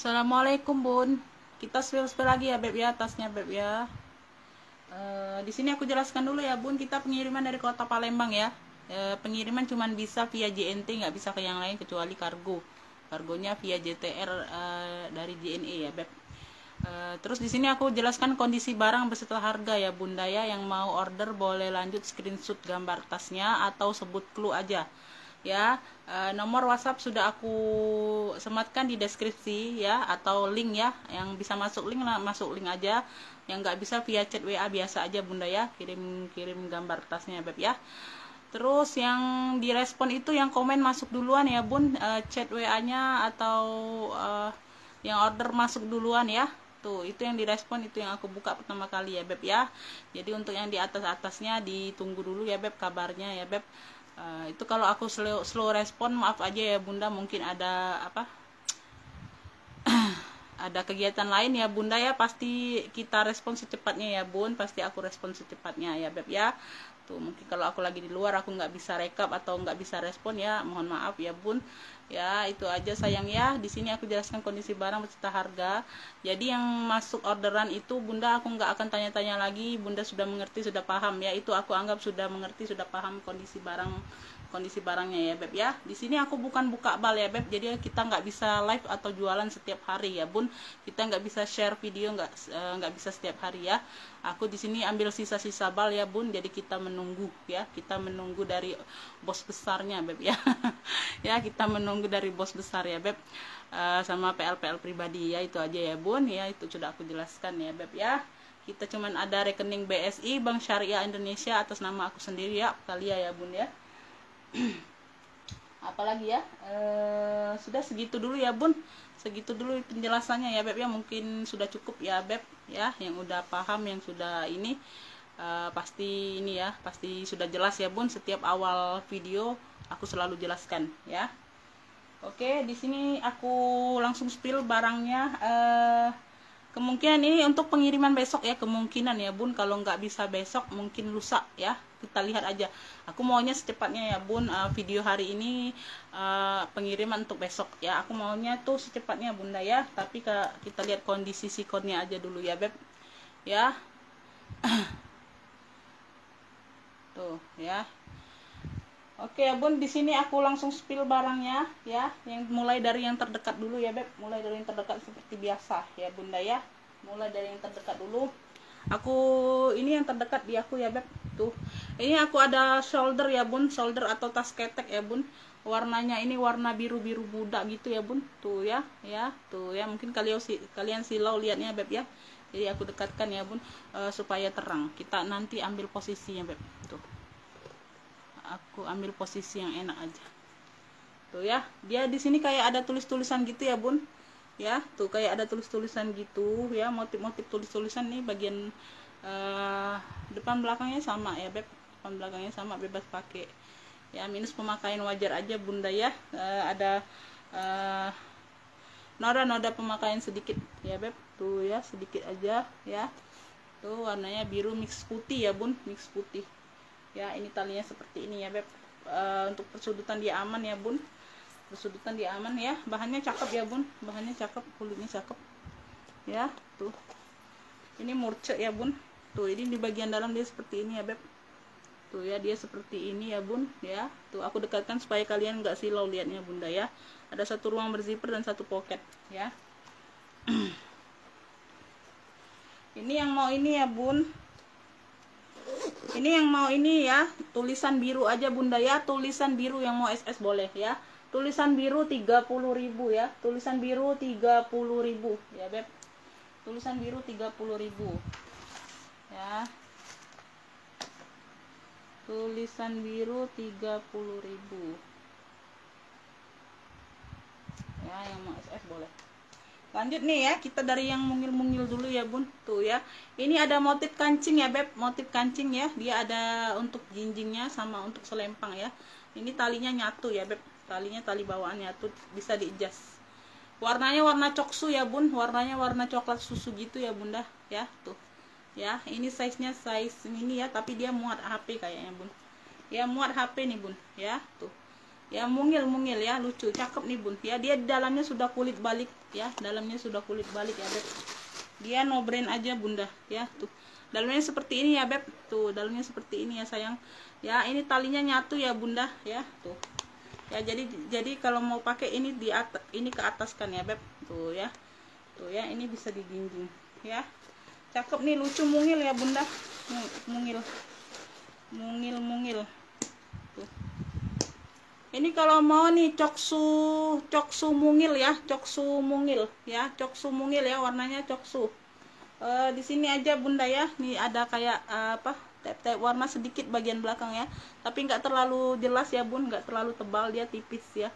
Assalamualaikum Bun. Kita spill lagi ya Beb ya, tasnya Beb ya. Di sini aku jelaskan dulu ya Bun, kita pengiriman dari kota Palembang ya. Pengiriman cuman bisa via JNT, nggak bisa ke yang lain kecuali kargo. Kargonya via JTR dari JNE ya Beb. Terus di sini aku jelaskan kondisi barang beserta harga ya Bunda ya. Yang mau order boleh lanjut screenshot gambar tasnya atau sebut clue aja ya. Nomor WhatsApp sudah aku sematkan di deskripsi ya, atau link ya. Yang bisa masuk link lah, masuk link aja. Yang nggak bisa via chat WA biasa aja Bunda ya, kirim gambar tasnya Beb ya. Terus yang direspon itu yang komen masuk duluan ya Bun, chat WA-nya atau yang order masuk duluan ya. Tuh, itu yang direspon, itu yang aku buka pertama kali ya Beb ya. Jadi untuk yang di atasnya ditunggu dulu ya Beb kabarnya ya Beb. Itu kalau aku slow respon, maaf aja ya Bunda, mungkin ada ada kegiatan lain ya Bunda ya. Pasti kita respon secepatnya ya Bun, pasti aku respon secepatnya ya Beb ya. Tuh, mungkin kalau aku lagi di luar aku nggak bisa rekap atau nggak bisa respon ya, mohon maaf ya Bun ya. Itu aja sayang ya. Di sini aku jelaskan kondisi barang beserta harga. Jadi yang masuk orderan itu Bunda aku nggak akan tanya-tanya lagi, Bunda sudah mengerti, sudah paham ya. Itu aku anggap sudah mengerti, sudah paham kondisi barangnya ya Beb ya. Di sini aku bukan buka bal ya Beb, jadi kita nggak bisa live atau jualan setiap hari ya Bun. Kita nggak bisa share video, nggak bisa setiap hari ya. Aku di sini ambil sisa-sisa bal ya Bun, jadi kita menunggu ya, kita menunggu dari bos besarnya Beb ya. Ya, kita menunggu dari bos besar ya Beb, sama PL pribadi ya. Itu aja ya Bun ya, itu sudah aku jelaskan ya Beb ya. Kita cuman ada rekening BSI Bank Syariah Indonesia atas nama aku sendiri ya, Talia ya Bun ya. Apalagi ya, sudah segitu dulu ya Bun, segitu dulu penjelasannya ya Beb ya. Mungkin sudah cukup ya Beb ya, yang udah paham, yang sudah ini pasti ini ya, pasti sudah jelas ya Bun. Setiap awal video aku selalu jelaskan ya. Oke, di sini aku langsung spill barangnya. Kemungkinan ini untuk pengiriman besok ya, kemungkinan ya Bun. Kalau nggak bisa besok mungkin lusa ya, kita lihat aja. Aku maunya secepatnya ya Bun, video hari ini pengiriman untuk besok ya. Aku maunya tuh secepatnya Bunda ya, tapi kita lihat kondisi sikonnya aja dulu ya Beb ya. Tuh ya. Oke ya Bun, di sini aku langsung spill barangnya ya. Yang mulai dari yang terdekat dulu ya Beb, mulai dari yang terdekat seperti biasa ya Bunda ya. Mulai dari yang terdekat dulu. Aku ini yang terdekat di aku ya Beb. Tuh. Ini aku ada shoulder ya Bun, shoulder atau tas ketek ya Bun. Warnanya ini warna biru-biru budak gitu ya Bun. Tuh ya, tuh ya. Mungkin kalian silau lihatnya Beb ya. Jadi aku dekatkan ya Bun, supaya terang. Kita nanti ambil posisinya Beb. Tuh. Aku ambil posisi yang enak aja. Tuh ya, dia di sini kayak ada tulis-tulisan gitu ya Bun. Ya, tuh kayak ada tulis-tulisan gitu ya, motif-motif tulis-tulisan nih bagian depan belakangnya sama ya Beb. Depan belakangnya sama, bebas pakai. Ya, minus pemakaian wajar aja Bunda ya. Ada noda-noda pemakaian sedikit ya Beb. Tuh ya, sedikit aja ya. Tuh warnanya biru mix putih ya Bun, mix putih. Ya, ini talinya seperti ini ya Beb. Untuk persudutan dia aman ya Bun, persudutan dia aman ya. Bahannya cakep ya Bun, bahannya cakep, kulitnya cakep ya. Tuh ini murce ya Bun. Tuh ini di bagian dalam dia seperti ini ya Beb. Tuh ya, dia seperti ini ya Bun ya. Tuh aku dekatkan supaya kalian nggak silau lihatnya Bunda ya. Ada satu ruang berzipper dan satu pocket ya. Ini yang mau ini ya Bun, ini yang mau ini ya, tulisan biru aja Bunda ya. Tulisan biru yang mau SS boleh ya. Tulisan biru 30.000 ya. Tulisan biru 30.000 ya Beb. Tulisan biru 30.000 ya. Tulisan biru 30.000 ya, yang mau SS boleh. Lanjut nih ya, kita dari yang mungil-mungil dulu ya Bun. Tuh ya, ini ada motif kancing ya Beb, motif kancing ya. Dia ada untuk jinjingnya sama untuk selempang ya. Ini talinya nyatu ya Beb, talinya tali bawaan nyatu, bisa diadjust. Warnanya warna coksu ya Bun, warnanya warna coklat susu gitu ya Bunda ya. Tuh ya, ini size-nya size mini ya, tapi dia muat HP kayaknya Bun. Ya muat HP nih Bun ya. Tuh Ya, mungil ya, lucu, cakep nih bun ya. Dia di dalamnya sudah kulit balik ya, dalamnya sudah kulit balik ya beb. Dia no brand aja bunda ya. Tuh dalamnya seperti ini ya beb, tuh dalamnya seperti ini ya sayang ya. Ini talinya nyatu ya bunda ya, tuh ya. Jadi kalau mau pakai ini di atas, ini ke atas kan ya beb, tuh ya. Tuh ya, ini bisa diginjing ya. Cakep nih, lucu, mungil ya bunda. Mungil tuh. Ini kalau mau nih coksu mungil ya, coksu mungil ya, warnanya coksu. Di sini aja bunda ya. Nih ada kayak apa, tap warna sedikit bagian belakang ya, tapi nggak terlalu jelas ya bun, nggak terlalu tebal, dia tipis ya.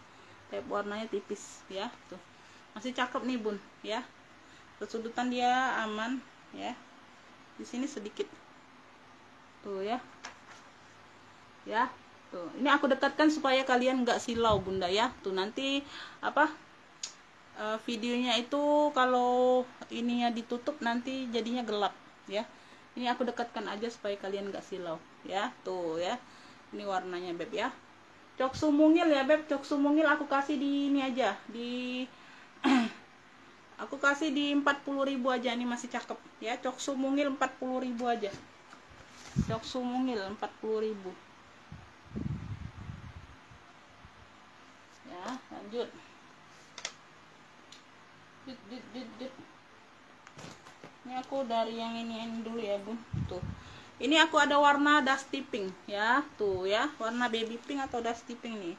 Tap warnanya tipis ya, tuh masih cakep nih bun ya. Kesudutan dia aman ya. Di sini sedikit tuh ya. Tuh, ini aku dekatkan supaya kalian nggak silau bunda ya. Tuh nanti apa, videonya itu kalau ininya ditutup nanti jadinya gelap ya. Ini aku dekatkan aja supaya kalian nggak silau ya. Tuh ya, ini warnanya beb ya. Coksu mungil ya beb, coksu mungil aku kasih di ini aja, di aku kasih di 40.000 aja. Ini masih cakep ya. Coksu mungil 40.000 aja. Coksu mungil 40.000 ya. Lanjut. Ini aku dari yang ini dulu ya bun. Tuh, ini aku ada warna dusty pink ya. Tuh ya, warna baby pink atau dusty pink nih.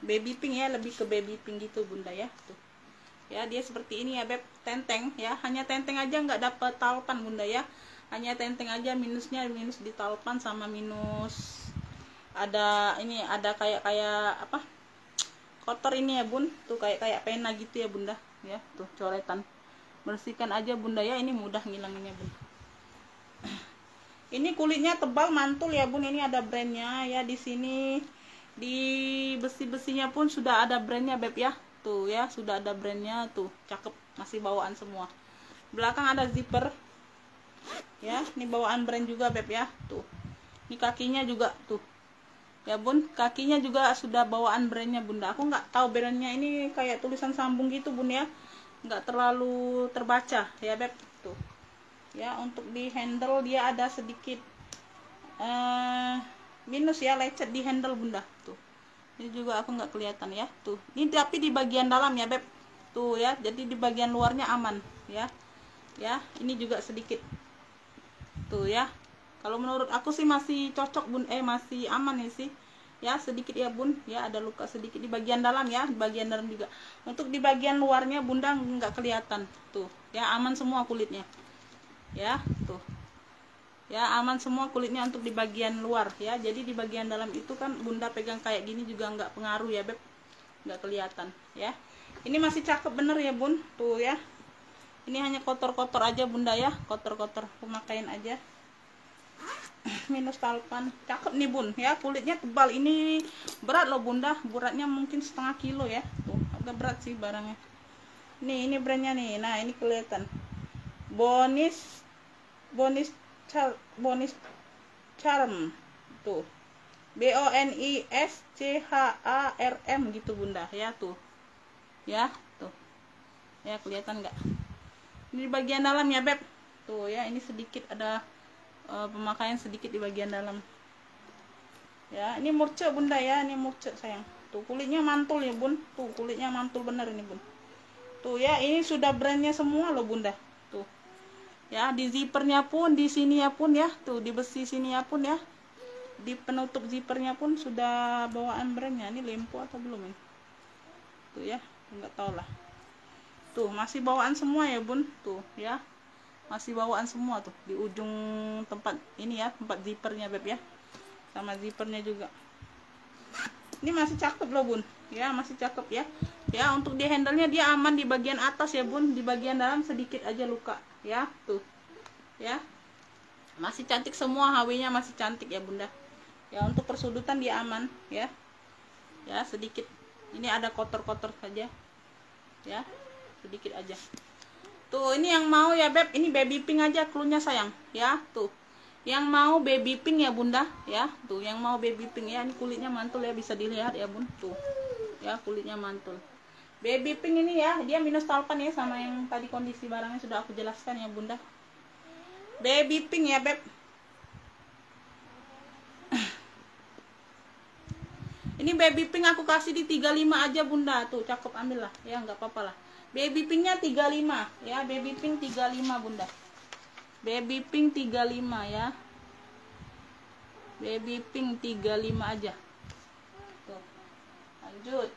Baby pink ya, lebih ke baby pink gitu bunda ya. Tuh ya, dia seperti ini ya beb, tenteng ya. Hanya tenteng aja, nggak dapat talpan bunda ya. Hanya tenteng aja, minusnya minus di talpan sama minus ada ini, ada kayak apa, kotor ini ya bun. Tuh kayak pena gitu ya bunda ya. Tuh coretan, bersihkan aja bunda ya. Ini mudah ngilanginnya bun. Ini kulitnya tebal, mantul ya bun. Ini ada brandnya ya. Di sini di besi-besinya pun sudah ada brandnya beb ya. Tuh ya, sudah ada brandnya. Tuh cakep, masih bawaan semua. Belakang ada zipper ya. Ini bawaan brand juga beb ya. Tuh, ini kakinya juga tuh ya bun, kakinya juga sudah bawaan brandnya bunda. Aku nggak tahu brandnya, ini kayak tulisan sambung gitu bun ya, nggak terlalu terbaca ya beb. Tuh ya, untuk di handle dia ada sedikit minus ya, lecet di handle bunda. Tuh, ini juga aku nggak kelihatan ya. Tuh, ini tapi di bagian dalam ya beb. Tuh ya, jadi di bagian luarnya aman ya. Ya, ini juga sedikit tuh ya. Kalau menurut aku sih masih cocok bun, masih aman ya sih ya. Sedikit ya bun ya, ada luka sedikit di bagian dalam ya, di bagian dalam juga. Untuk di bagian luarnya bunda nggak kelihatan. Tuh ya, aman semua kulitnya ya. Tuh ya, aman semua kulitnya untuk di bagian luar ya. Jadi di bagian dalam itu kan bunda pegang kayak gini juga nggak pengaruh ya beb, nggak kelihatan ya. Ini masih cakep bener ya bun. Tuh ya, ini hanya kotor-kotor aja bunda ya, kotor-kotor pemakaian aja. Minus talpan, cakep nih bun ya. Kulitnya tebal, ini berat loh bunda, beratnya mungkin setengah kilo ya. Tuh agak berat sih barangnya. Ini brandnya nih. Nah ini kelihatan, Bonis Charm. Tuh, BONISCHARM gitu bunda ya. Tuh ya, tuh ya, kelihatan nggak? Ini di bagian dalam ya beb. Tuh ya, ini sedikit ada pemakaian sedikit di bagian dalam ya. Ini murce bunda ya, ini murce sayang. Tuh kulitnya mantul ya bun. Tuh kulitnya mantul bener ini bun. Tuh ya, ini sudah brandnya semua loh bunda. Tuh ya, di zippernya pun, di sini ya pun ya. Tuh di besi sini ya pun ya, di penutup zippernya pun sudah bawaan brandnya. Ini lempo atau belum ini? Tuh ya, nggak tahu lah. Tuh masih bawaan semua ya bun. Tuh ya, masih bawaan semua tuh di ujung tempat ini ya, tempat zippernya beb ya, sama zippernya juga. Ini masih cakep loh bun ya, masih cakep ya. Ya, untuk di handle-nya dia aman di bagian atas ya bun, di bagian dalam sedikit aja luka ya. Tuh ya, masih cantik semua, HW-nya masih cantik ya bunda ya. Untuk persudutan dia aman ya. Ya sedikit, ini ada kotor-kotor saja ya, sedikit aja. Tuh ini yang mau ya beb, ini baby pink aja cluenya sayang ya. Tuh Yang mau baby pink ya bunda ya, tuh yang mau baby pink ya, ini kulitnya mantul ya, bisa dilihat ya bun, tuh ya kulitnya mantul. Baby pink ini ya, dia minus talpan ya, sama yang tadi kondisi barangnya sudah aku jelaskan ya bunda. Baby pink ya beb. Ini baby pink aku kasih di 35 aja bunda, tuh cakep, ambil lah ya, nggak apa-apa lah. Baby pinknya 35 ya, baby pink 35 bunda. Baby pink 35 ya. Baby pink 35 aja. Tuh. Lanjut.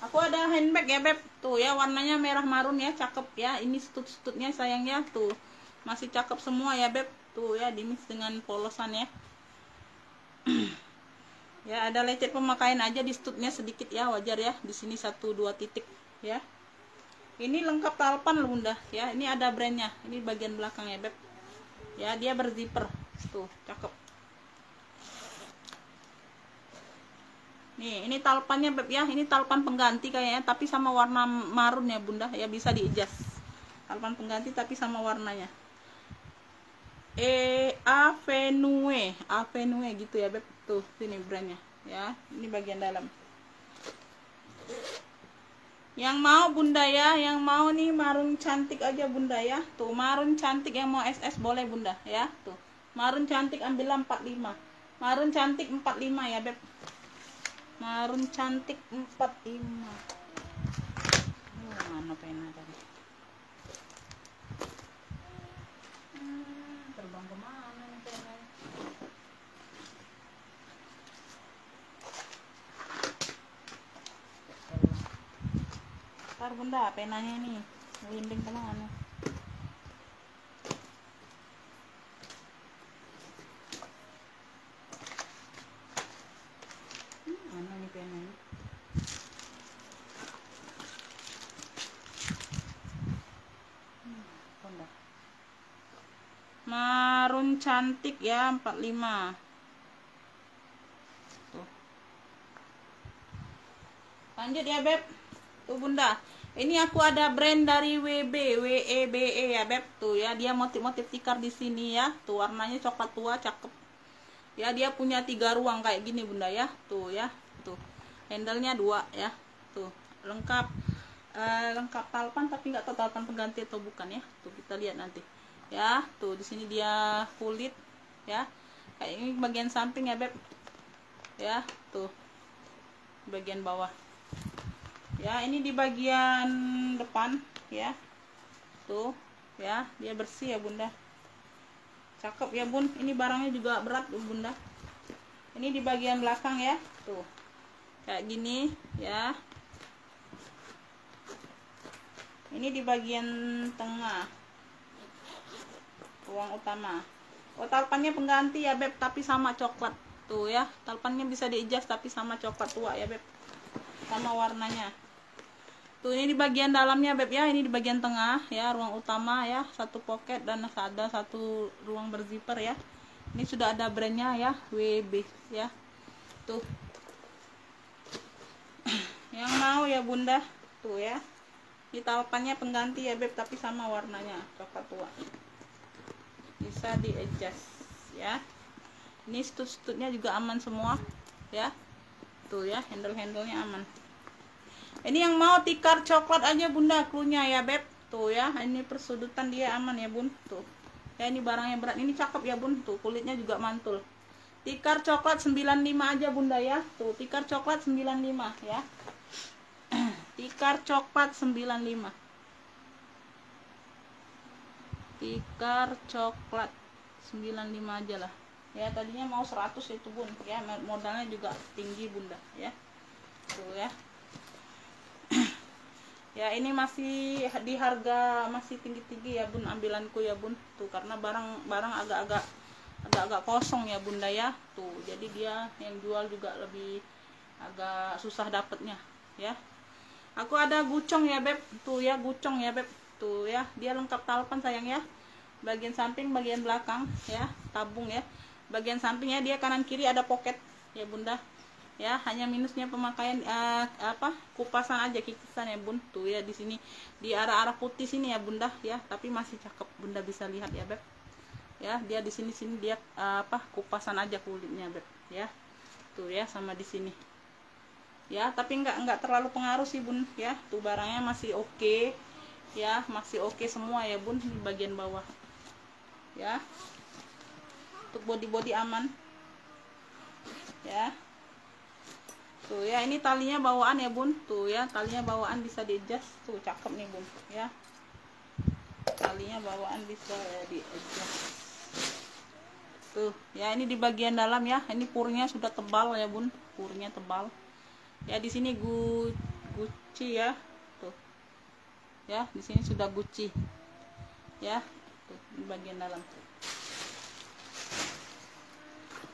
Aku ada handbag ya beb. Tuh ya, warnanya merah marun ya, cakep ya. Ini stut-stutnya sayang ya, tuh. Masih cakep semua ya beb. Tuh ya, dimix dengan polosan ya. Ya, ada lecet pemakaian aja di stutnya sedikit ya, wajar ya. Di sini 1-2 titik ya. Ini lengkap talpan loh bunda ya. Ini ada brandnya. Ini bagian belakang ya beb. Ya, dia berzipper. Tuh, cakep. Nih, ini talpannya beb ya. Ini talpan pengganti kayaknya, tapi sama warna marun ya bunda ya, bisa di-adjust. Talpan pengganti tapi sama warnanya. Avenue gitu ya beb. Tuh, sini brandnya ya. Ini bagian dalam. Yang mau bunda ya, yang mau nih marun cantik aja bunda ya. Tuh, marun cantik yang mau SS boleh bunda ya. Tuh, marun cantik ambillah 45. Marun cantik 45 ya beb. Marun cantik 45. Mana pena tadi? Terbang kemana nih pena? Ntar bunda, penanya nih melinding kemana? Mana nih penanya? Bunda. Marun cantik ya 45. Tuh. Lanjut ya beb. Tuh bunda, ini aku ada brand dari WEBE ya beb. Tuh ya, dia motif-motif tikar di sini ya. Tuh warnanya coklat tua, cakep. Ya, dia punya 3 ruang kayak gini bunda ya. Tuh ya, tuh handle-nya 2 ya. Tuh lengkap, lengkap talpan, tapi nggak tahu talpan pengganti atau bukan ya. Tuh kita lihat nanti ya. Tuh di sini dia kulit ya. Kayak ini bagian samping ya beb. Ya, tuh bagian bawah. Ya, ini di bagian depan ya. Tuh ya, dia bersih ya bunda. Cakep ya bun. Ini barangnya juga berat tuh bunda. Ini di bagian belakang ya. Tuh kayak gini ya. Ini di bagian tengah, ruang utama. Oh, talpannya pengganti ya beb, tapi sama coklat. Tuh ya, talpannya bisa di-adjust tapi sama coklat tua ya beb, sama warnanya. Tuh, ini di bagian dalamnya beb ya. Ini di bagian tengah ya, ruang utama ya, 1 pocket dan ada 1 ruang berzipper ya. Ini sudah ada brandnya ya, WB ya. Tuh yang mau ya bunda, tuh ya. Ini talpannya pengganti ya beb, tapi sama warnanya, coklat tua. Bisa di adjust ya. Ini stut-stutnya juga aman semua ya. Tuh ya, handle-handlenya aman. Ini yang mau tikar coklat aja bunda, klunya ya beb. Tuh ya, ini persudutan dia aman ya bun. Tuh ya, ini barangnya berat, ini cakep ya bun. Tuh kulitnya juga mantul. Tikar coklat 95 aja bunda ya. Tuh, tikar coklat 95 ya. Tikar coklat 95. Tikar coklat 95 aja lah ya. Tadinya mau 100 itu bun ya, modalnya juga tinggi bunda ya. Tuh ya. Ya, ini masih di harga masih tinggi-tinggi ya bun, ambilanku ya bun. Tuh, karena barang agak kosong ya bunda ya. Tuh, jadi dia yang jual juga lebih agak susah dapetnya ya. Aku ada gucong ya beb. Tuh ya, gucong ya beb. Tuh ya, dia lengkap talpan sayang ya. Bagian samping, bagian belakang ya, tabung ya. Bagian sampingnya dia kanan kiri ada pocket ya bunda ya. Hanya minusnya pemakaian kupasan aja, kikisan ya bun. Tuh ya, di sini di arah-arah putih sini ya bunda ya, tapi masih cakep, bunda bisa lihat ya beb. Ya, dia di sini dia kupasan aja kulitnya beb ya. Tuh ya, sama di sini. Ya, tapi nggak terlalu pengaruh sih bun ya. Tuh barangnya masih oke. Ya, masih oke semua ya bun di bagian bawah. Ya. Untuk body aman. Ya. Tuh ya, ini talinya bawaan ya bun. Tuh ya, talinya bawaan bisa di-adjust. Tuh cakep nih bun ya. Talinya bawaan bisa di-adjust. Tuh ya, ini di bagian dalam ya. Ini purnya sudah tebal ya bun. Purnya tebal. Ya, di sini Gucci ya. Tuh. Ya, di sini sudah Gucci. Ya. Tuh, di bagian dalam.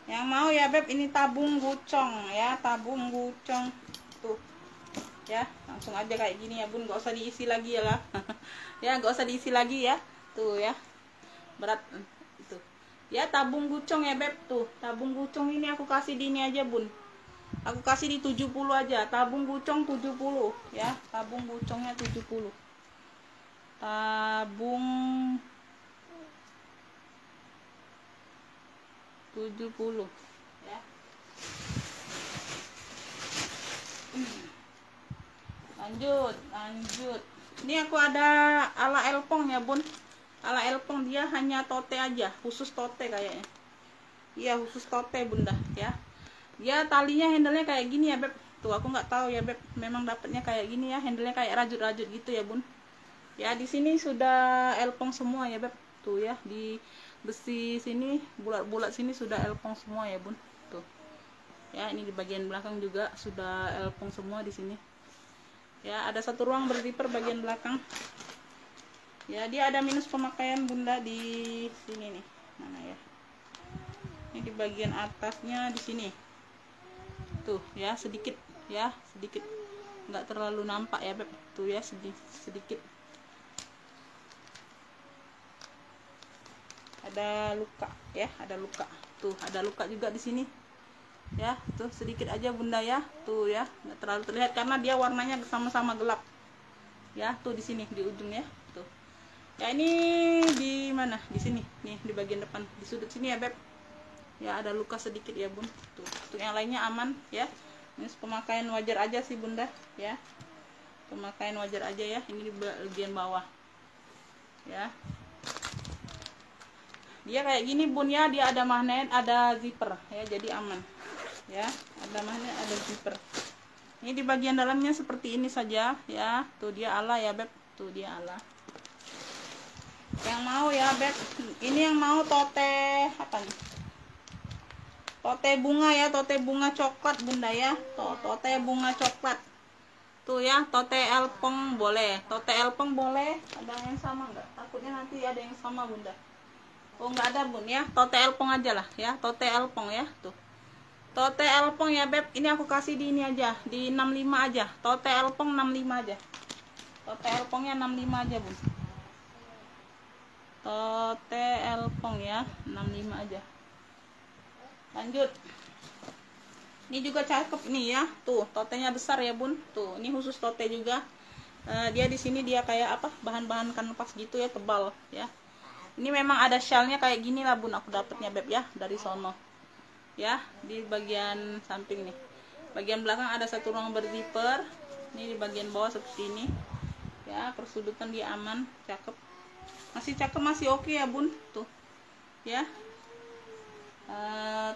Yang mau ya beb, ini tabung gucong ya, tabung gucong tuh ya, langsung aja kayak gini ya bun, nggak usah diisi lagi ya lah. Ya, nggak usah diisi lagi ya, tuh ya, berat itu ya. Tabung gucong ya beb, tuh tabung gucong ini aku kasih di ini aja bun, aku kasih di 70 aja. Tabung gucong 70 ya, tabung gucongnya 70, tabung 70 ya. Lanjut. Ini aku ada ala elpong ya bun. Ala elpong dia hanya tote aja, khusus tote kayaknya. Iya, khusus tote bunda ya. Dia talinya handle-nya kayak gini ya beb. Tuh aku nggak tahu ya beb, memang dapatnya kayak gini ya, handle-nya kayak rajut-rajut gitu ya bun. Ya, di sini sudah elpong semua ya beb. Tuh ya, di besi sini, bulat-bulat sini sudah elpong semua ya bun. Tuh ya, ini di bagian belakang juga sudah elpong semua di sini ya. Ada satu ruang berzipper bagian belakang ya. Dia ada minus pemakaian bunda di sini nih, mana ya, ini di bagian atasnya di sini tuh ya, sedikit ya, sedikit, nggak terlalu nampak ya beb. Tuh ya, sedikit ada luka ya, ada luka. Tuh ada luka juga di sini ya, tuh sedikit aja bunda ya. Tuh ya, nggak terlalu terlihat karena dia warnanya sama-sama gelap ya. Tuh di sini di ujung ya. Tuh ya, ini di mana, di sini nih, di bagian depan di sudut sini ya beb ya, ada luka sedikit ya bun. Tuh untuk yang lainnya aman ya. Ini pemakaian wajar aja sih bunda ya, pemakaian wajar aja ya. Ini di bagian bawah ya, dia kayak gini bun ya. Dia ada magnet, ada zipper ya, jadi aman ya. Ada magnet, ada zipper. Ini di bagian dalamnya seperti ini saja ya. Tuh dia ala ya beb, tuh dia ala. Yang mau ya beb, ini yang mau tote apa nih, tote bunga ya, tote bunga coklat bunda ya. Tuh tote bunga coklat tuh ya. Tote elpong boleh, tote elpong boleh. Ada yang sama nggak? Takutnya nanti ada yang sama bunda. Oh nggak ada bun ya, tote elpong aja lah ya, tote elpong ya. Tuh tote elpong ya beb, ini aku kasih di ini aja, di 65 aja. Tote elpong 65 aja, tote elpongnya 65 aja bun. Tote elpong ya 65 aja. Lanjut, ini juga cakep nih ya. Tuh totenya besar ya bun. Tuh ini khusus tote juga. Dia di sini dia kayak apa, bahan-bahan kanvas gitu ya, tebal ya. Ini memang ada shellnya kayak gini lah bun, aku dapetnya beb ya dari sono ya. Di bagian samping nih, bagian belakang ada satu ruang berzipper. Ini di bagian bawah seperti ini ya. Persudutan dia aman, cakep, masih cakep, masih oke ya bun. Tuh ya,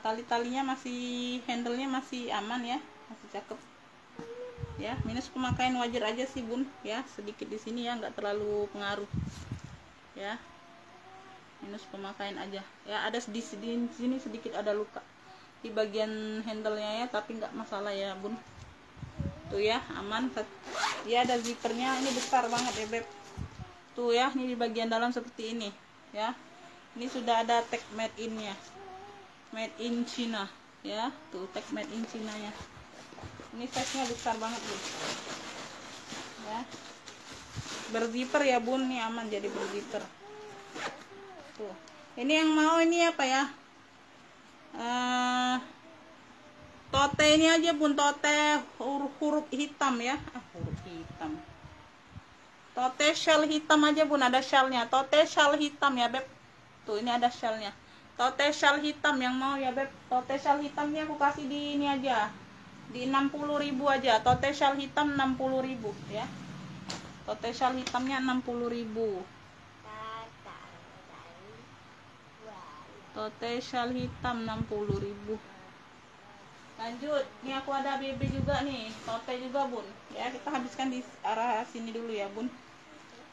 tali-talinya masih, handle-nya masih aman ya, masih cakep ya. Minus pemakaian wajar aja sih bun ya, sedikit di sini ya, nggak terlalu pengaruh ya. Minus pemakaian aja ya. Ada di sini sedikit ada luka di bagian handle-nya ya, tapi nggak masalah ya bun. Tuh ya, aman. Dia ada zippernya, ini besar banget ya beb. Tuh ya, ini di bagian dalam seperti ini ya. Ini sudah ada tag made in nya, made in China ya. Tuh tag made in China nya. Ini size nya besar banget bun ya. Berzipper ya bun, ini aman jadi berzipper. Tuh ini yang mau ini apa ya, tote ini aja bun, tote huruf hitam ya. Huruf hitam, tote shell hitam aja bun, ada shellnya. Tote shell hitam ya beb. Tuh ini ada shellnya. Tote shell hitam yang mau ya beb. Tote shell hitamnya aku kasih di ini aja, di 60.000 aja. Tote shell hitam 60.000 ya. Tote shell hitamnya 60.000. Tote shell hitam 60.000. Lanjut, ini aku ada BB juga nih, tote juga bun. Ya kita habiskan di arah sini dulu ya bun.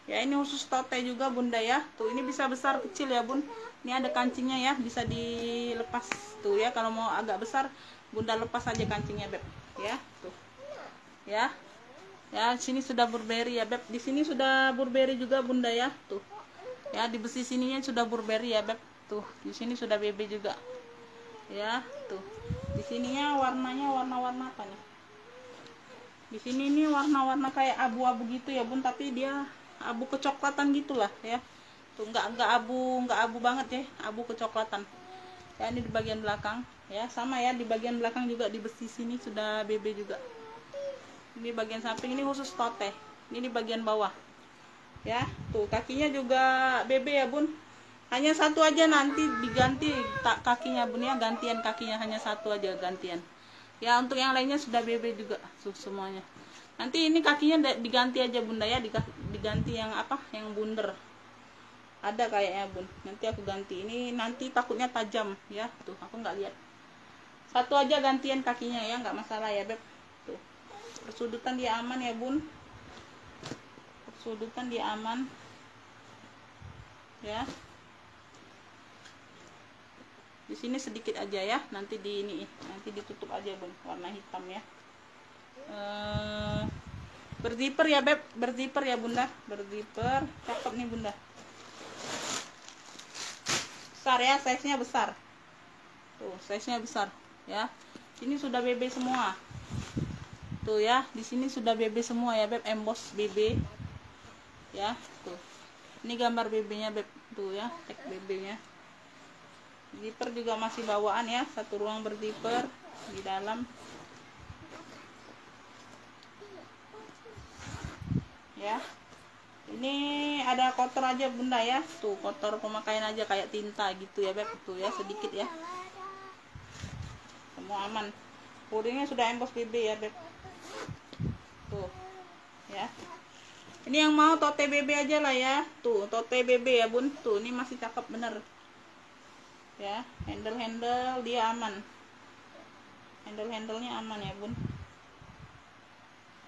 Ya ini khusus tote juga bunda ya. Tuh ini bisa besar kecil ya bun. Ini ada kancingnya ya, bisa dilepas tuh ya. Kalau mau agak besar, bunda lepas aja kancingnya beb. Ya tuh. Ya. Ya sini sudah Burberry ya beb. Di sini sudah Burberry juga bunda ya. Tuh. Ya di besi sininya sudah Burberry ya beb. Tuh di sini sudah BB juga. Ya tuh. Di sininya warnanya warna-warna apa nih? Di sini ini warna-warna kayak abu-abu gitu ya bun, tapi dia abu kecoklatan gitulah ya. Tuh nggak abu banget ya, abu kecoklatan. Ya ini di bagian belakang ya, sama ya di bagian belakang juga di besi sini sudah BB juga. Ini bagian samping ini khusus tote. Ini di bagian bawah. Ya, tuh kakinya juga BB ya bun. Hanya satu aja nanti diganti tak kakinya bun ya, gantian kakinya hanya satu aja gantian. Ya untuk yang lainnya sudah BB juga semuanya. Nanti ini kakinya diganti aja bunda ya, diganti yang apa, yang bundar. Ada kayaknya bun, nanti aku ganti. Ini nanti takutnya tajam ya, tuh aku nggak lihat. Satu aja gantian kakinya ya, nggak masalah ya beb. Tuh persudutan dia aman ya bun, persudutan dia aman ya. Di sini sedikit aja ya, nanti di ini, nanti ditutup aja bun, warna hitam ya. Berzipper ya beb, berzipper ya bunda, berzipper, cakep nih bunda. Besar ya, size nya besar. Tuh size nya besar ya. Ini sudah BB semua. Tuh ya, di sini sudah BB semua ya beb, emboss BB ya. Tuh ini gambar BB nya beb, tuh ya, tag BB nya. Zipper juga masih bawaan ya, satu ruang berzipper di dalam ya. Ini ada kotor aja bunda ya, tuh kotor pemakaian aja kayak tinta gitu ya beb, tuh ya sedikit ya, semua aman. Pudingnya sudah emboss BB ya beb, tuh ya. Ini yang mau tote BB aja lah ya, tuh tote BB ya bun. Tuh ini masih cakep bener ya, handle dia aman, handle-nya aman ya bun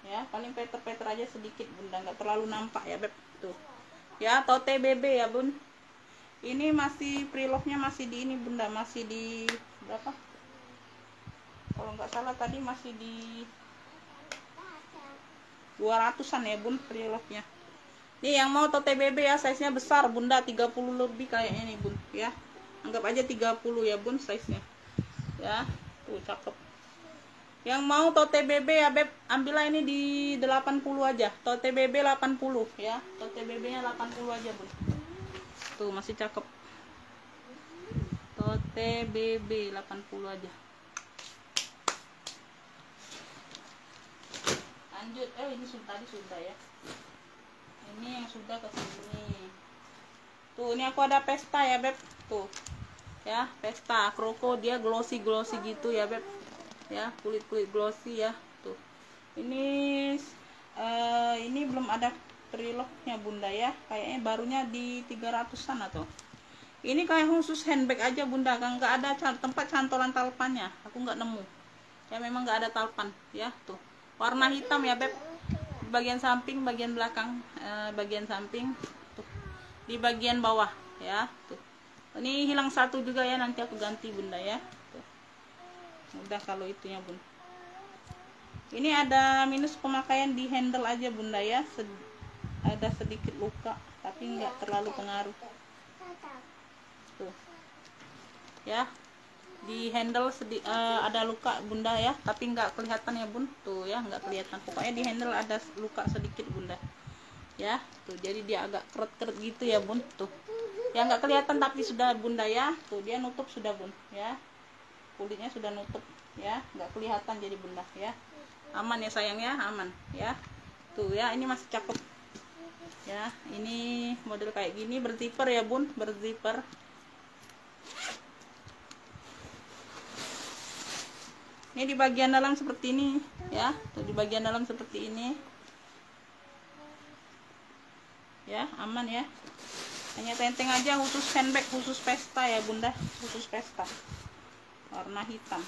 ya. Paling peter aja sedikit bunda, nggak terlalu nampak ya beb. Tuh ya, tote BB ya bun. Ini masih prelovenya masih di ini bunda, masih di berapa, kalau nggak salah tadi masih di 200-an ya bun prelovenya. Nih yang mau tote BB ya, size nya besar bunda, 30 lebih kayaknya nih bun ya. Anggap aja 30 ya bun size nya ya. Tuh cakep. Yang mau tote BB ya beb, ambillah ini di 80 aja. Tote BB 80 ya. Tote BB nya 80 aja bun. Tuh masih cakep. Tote BB 80 aja. Lanjut, ini tadi sudah ya. Ini yang sudah ke sini. Tuh ini aku ada pesta ya beb. Tuh ya, pesta kroko, dia glossy gitu ya beb ya, kulit glossy ya. Tuh ini belum ada prelovenya bunda ya, kayaknya barunya di 300-an atau ini kayak khusus handbag aja bunda, kan nggak ada tempat cantolan talpannya, aku nggak nemu ya, memang nggak ada talpan ya. Tuh warna hitam ya beb, bagian samping, bagian belakang, bagian samping, tuh di bagian bawah ya. Tuh ini hilang satu juga ya, nanti aku ganti bunda ya. Tuh. Udah kalau itunya bun. Ini ada minus pemakaian di handle aja bunda ya, ada sedikit luka tapi nggak terlalu pengaruh. Tuh ya, di handle ada luka bunda ya, tapi nggak kelihatan ya bun. Tuh ya, nggak kelihatan, pokoknya di handle ada luka sedikit bunda ya. Tuh jadi dia agak keret-keret gitu ya bun. Tuh ya nggak kelihatan tapi sudah bunda ya. Tuh dia nutup sudah bun ya, kulitnya sudah nutup ya, nggak kelihatan jadi bunda ya. Aman ya sayang ya, aman ya. Tuh ya, ini masih cakep ya. Ini model kayak gini, berzipper ya bun, berzipper Ini di bagian dalam seperti ini ya, tuh di bagian dalam seperti ini ya, aman ya. Hanya tenteng aja, khusus handbag, khusus pesta ya bunda, khusus pesta, warna hitam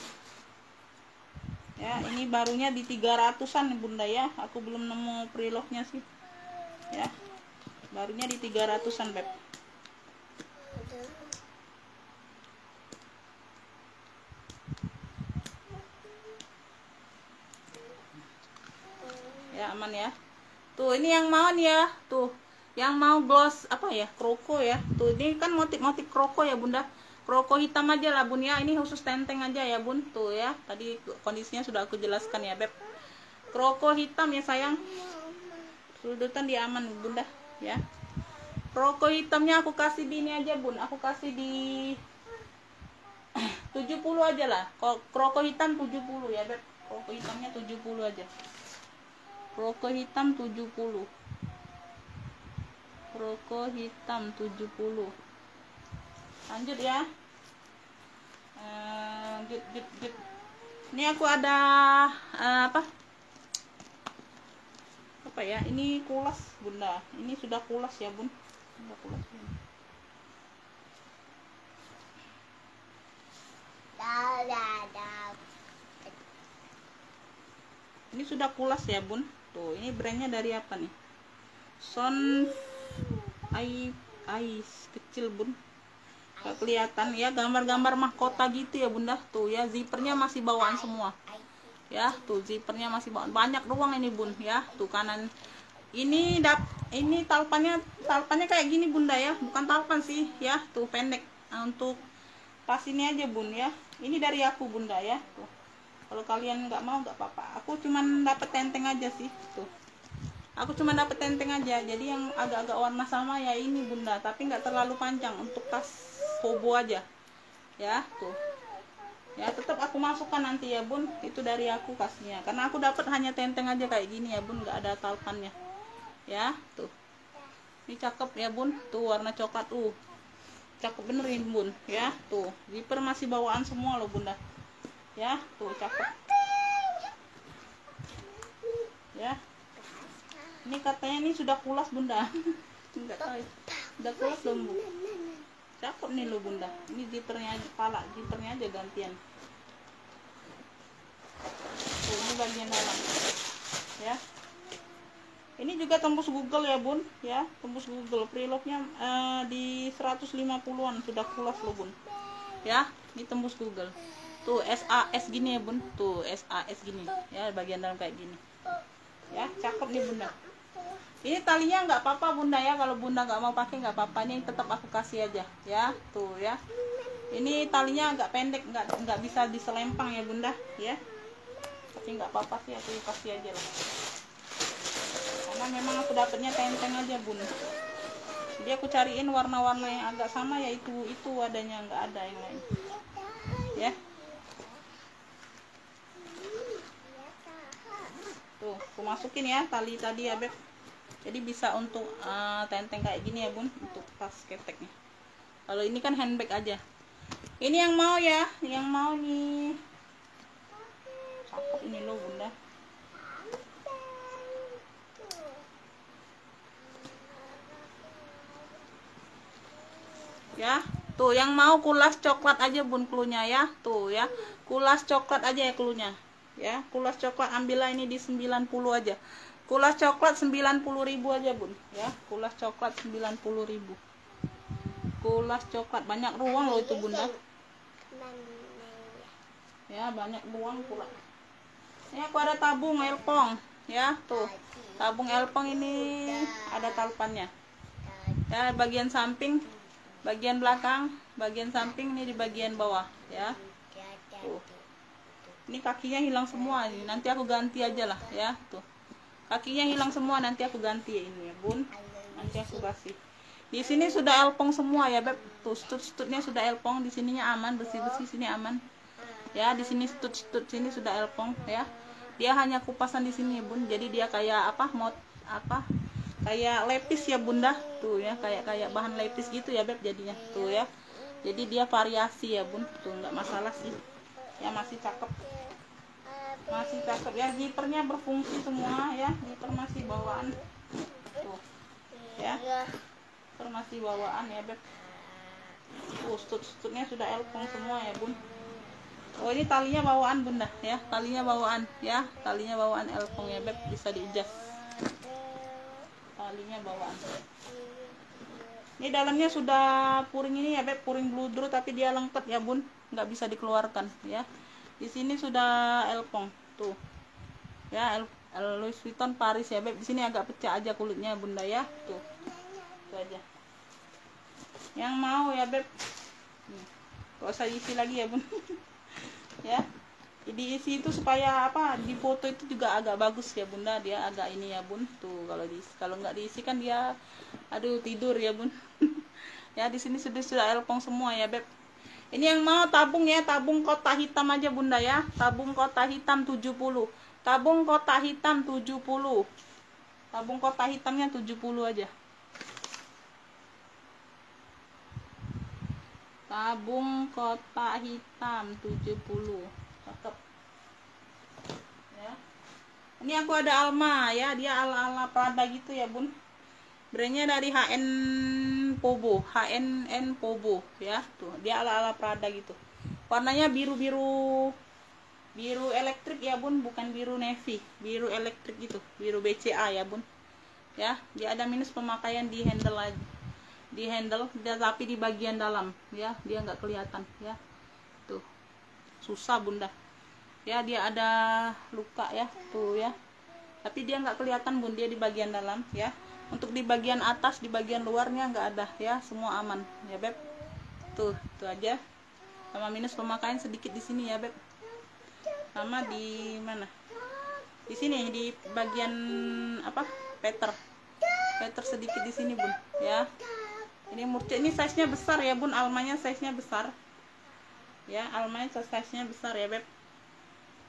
ya. Ini barunya di 300-an bunda ya, aku belum nemu prelovnya sih ya, barunya di 300-an beb. Ya aman ya. Tuh ini yang mau nih ya, tuh yang mau gloss apa ya, kroko ya. Tuh ini kan motif-motif kroko ya bunda, kroko hitam aja lah bun ya. Ini khusus tenteng aja ya bun. Tuh ya, tadi kondisinya sudah aku jelaskan ya beb. Kroko hitam ya sayang, sudutan dia aman bunda ya. Kroko hitamnya aku kasih di ini aja bun, aku kasih di 70 aja lah. Kroko hitam 70 ya beb, kroko hitamnya 70 aja. Kroko hitam 70, kroko hitam 70. Lanjut ya. Lanjut. Ini aku ada apa ya, ini kulas bunda, ini sudah kulas ya bun, sudah kulas ya. Ini sudah kulas ya bun. Tuh ini brandnya dari apa nih, Son Ice kecil bun, gak kelihatan ya, gambar-gambar mahkota gitu ya bunda. Tuh ya, zippernya masih bawaan semua ya, tuh zippernya masih bawaan, banyak ruang ini bun ya. Tuh kanan ini ini talpannya kayak gini bunda ya, bukan talpan sih ya, tuh pendek. Nah, untuk pas ini aja bun ya, ini dari aku bunda ya. Tuh kalau kalian nggak mau nggak apa-apa, aku cuman dapet tenteng aja sih. Tuh aku cuma dapet tenteng aja, jadi yang agak-agak warna sama ya ini bunda, tapi nggak terlalu panjang, untuk tas hobo aja ya. Tuh ya, tetap aku masukkan nanti ya bun, itu dari aku kasihnya, karena aku dapat hanya tenteng aja kayak gini ya bun, nggak ada talpannya ya. Tuh ini cakep ya bun, tuh warna coklat, cakep bener ini bun ya. Tuh zipper masih bawaan semua loh bunda ya. Tuh cakep ya. Ini katanya ini sudah kulas bunda enggak tahu ya, udah kulas belum bu, cakep nih lo bunda. Ini zippernya aja, pala zippernya aja gantian. Tuh ini bagian dalam ya. Ini juga tembus Google ya bun ya, tembus Google. Prelovnya di 150-an, sudah kulas lo bun ya. Ini tembus Google. Tuh SAS gini ya bun, tuh SAS gini ya, bagian dalam kayak gini ya, cakep nih bunda. Ini talinya nggak apa-apa bunda ya, kalau bunda nggak mau pakai nggak apa-apa, ini tetap aku kasih aja ya. Tuh ya, ini talinya agak pendek, nggak bisa diselempang ya bunda ya, tapi nggak apa-apa sih, aku kasih aja lah, karena memang aku dapetnya tenteng aja bun. Jadi aku cariin warna-warna yang agak sama ya, itu adanya, nggak ada yang lain ya. Tuh aku masukin ya tali tadi ya beb, jadi bisa untuk tenteng kayak gini ya bun, untuk tas keteknya. Kalau ini kan handbag aja. Ini yang mau ya, yang mau nih, cakep ini loh bunda ya. Tuh yang mau kulas coklat aja bun klunya ya. Tuh ya, kulas coklat aja ya klunya ya. Kulas coklat ambillah ini di 90 aja. Kulas coklat 90.000 aja bun ya. Kulas coklat 90.000. Kulas coklat, banyak ruang loh itu bunda ya, banyak ruang pula. Ini aku ada tabung elpong ya. Tuh tabung elpong ini ada talpannya ya, bagian samping, bagian belakang, bagian samping, ini di bagian bawah ya. Tuh ini kakinya hilang semua, ini nanti aku ganti aja lah ya. Tuh kakinya hilang semua, nanti aku ganti ini ya bun, nanti aku kasih. Di sini sudah elpong semua ya beb. Tuh stud-studnya sudah elpong, di sininya aman, bersih-bersih sini aman ya. Di sini stud sini sudah elpong ya. Dia hanya kupasan di sini bun, jadi dia kayak apa kayak lepis ya bunda. Tuh ya, kayak bahan lepis gitu ya beb jadinya. Tuh ya, jadi dia variasi ya bun, tuh nggak masalah sih ya, masih cakep ya. Zippernya berfungsi semua ya, zipper masih bawaan tuh ya, zipper masih bawaan ya beb. Stud-studnya sudah elpong semua ya bun. Oh ini talinya bawaan bunda ya, talinya bawaan ya, talinya bawaan elpong ya beb, bisa diadjust talinya bawaan. Ini dalamnya sudah puring ini ya beb, puring bludru, tapi dia lengket ya bun, nggak bisa dikeluarkan ya. Di sini sudah elpong tuh ya, Louis Vuitton Paris ya beb. Di sini agak pecah aja kulitnya bunda ya, tuh itu aja. Yang mau ya beb, gak usah diisi lagi ya bun. Ya, diisi itu supaya apa, di foto itu juga agak bagus ya bunda, dia agak ini ya bun. Tuh kalau nggak diisi kan dia aduh tidur ya bun. Ya di sini sudah elpong semua ya beb. Ini yang mau tabung ya, tabung kotak hitam aja bunda ya, tabung kotak hitam 70, tabung kotak hitam 70, tabung kotak hitamnya 70 aja, tabung kotak hitam 70, cakep ya. Ini aku ada Alma ya, dia ala-ala Prada gitu ya bun, brandnya dari HNN Pobo ya, tuh dia ala-ala Prada gitu, warnanya biru elektrik ya bun, bukan biru navy, biru elektrik gitu, biru BCA ya bun ya. Dia ada minus pemakaian di handle aja, di handle dia, tapi di bagian dalam ya dia nggak kelihatan ya, tuh susah bunda ya, dia ada luka ya tuh ya, tapi dia nggak kelihatan bun, dia di bagian dalam ya. Untuk di bagian atas, di bagian luarnya nggak ada ya, semua aman ya beb. Tuh aja, sama minus pemakaian sedikit di sini ya beb, sama di mana, di sini di bagian apa, Peter sedikit di sini bun ya. Ini murce, ini size nya besar ya bun, Almanya size nya besar ya, Almanya size nya besar ya beb.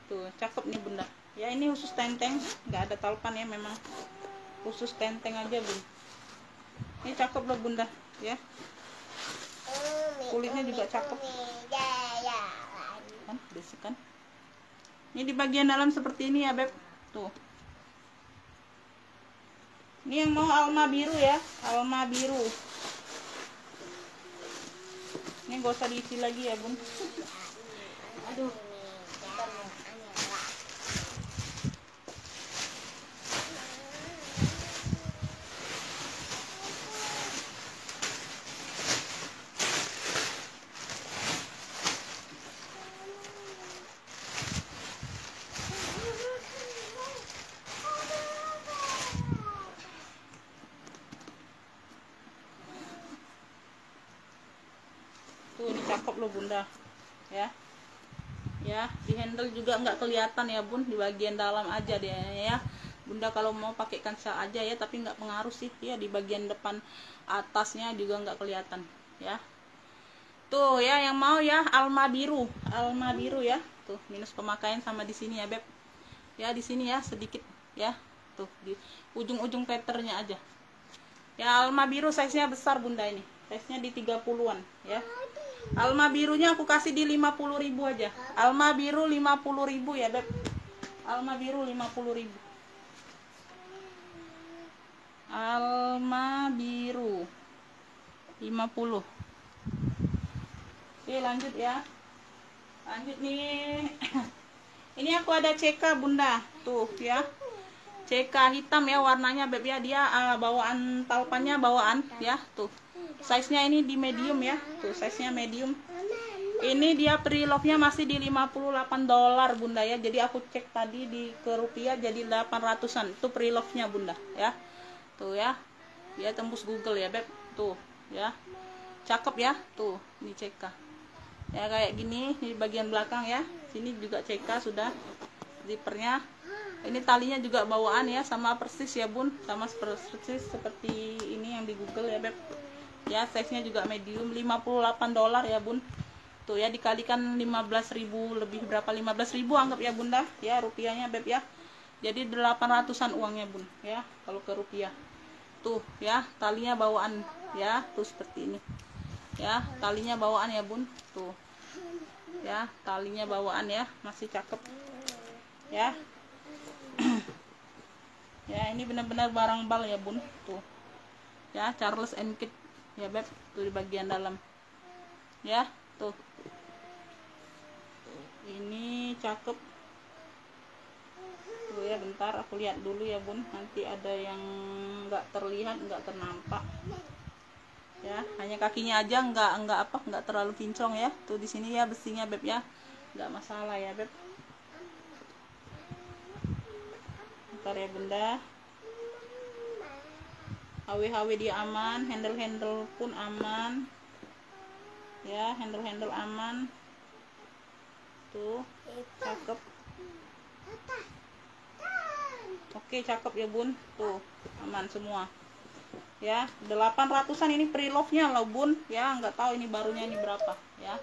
Tuh cakep nih bunda ya, ini khusus tenteng, nggak ada talpan ya, memang khusus tenteng aja bun. Ini cakep loh bunda ya, kulitnya juga cakep kan, bersih kan. Ini di bagian dalam seperti ini ya beb, tuh. Ini yang mau Alma biru ya, Alma biru. Ini gak usah diisi lagi ya bun. Aduh. Tuh ini cakep loh bunda ya. Ya di handle juga nggak kelihatan ya bun, di bagian dalam aja dia ya bunda. Kalau mau pakai kaca aja ya, tapi nggak pengaruh sih ya, di bagian depan atasnya juga nggak kelihatan ya. Tuh ya yang mau ya, Alma biru ya, tuh minus pemakaian sama di sini ya beb ya, di sini ya sedikit ya, tuh di ujung-ujung patternnya aja ya. Alma biru size nya besar bunda, ini size nya di 30-an ya. Alma birunya aku kasih di 50.000 aja. Alma biru 50.000 ya beb, Alma biru 50.000, Alma biru 50. Oke lanjut ya, lanjut nih. Ini aku ada CK bunda, tuh ya, CK hitam ya warnanya beb ya, dia bawaan talpannya bawaan ya, tuh size nya ini di medium ya, tuh size nya medium. Ini dia prelovenya masih di $58 bunda ya, jadi aku cek tadi ke rupiah jadi 800-an, itu prelovenya bunda ya. Tuh ya, dia tembus Google ya beb, tuh ya, cakep ya. Tuh ini CK ya, kayak gini di bagian belakang ya, sini juga CK sudah zippernya. Ini talinya juga bawaan ya, sama persis ya bun, sama persis seperti ini yang di Google ya beb ya. Size nya juga medium, $58 ya bun. Tuh ya, dikalikan 15.000 lebih berapa, 15.000 anggap ya bunda ya, rupiahnya beb ya, jadi 800-an uangnya bun ya kalau ke rupiah. Tuh ya, talinya bawaan ya, tuh seperti ini Ya, talinya bawaan ya bun, tuh ya, talinya bawaan ya, masih cakep ya. Ya, ini benar-benar barang bal ya bun, tuh ya, Charles and Kit ya beb, tuh di bagian dalam ya, tuh ini cakep tuh ya. Bentar aku lihat dulu ya bun, nanti ada yang nggak terlihat, nggak ternampak ya, hanya kakinya aja nggak terlalu kinclong ya. Tuh di sini ya besinya beb ya, nggak masalah ya beb. Bentar ya bunda, HW dia aman, handle pun aman ya, handle aman tuh, cakep. Oke, cakep ya bun, tuh aman semua ya. 800-an ini prelovenya loh bun ya, nggak tahu ini barunya ini berapa ya,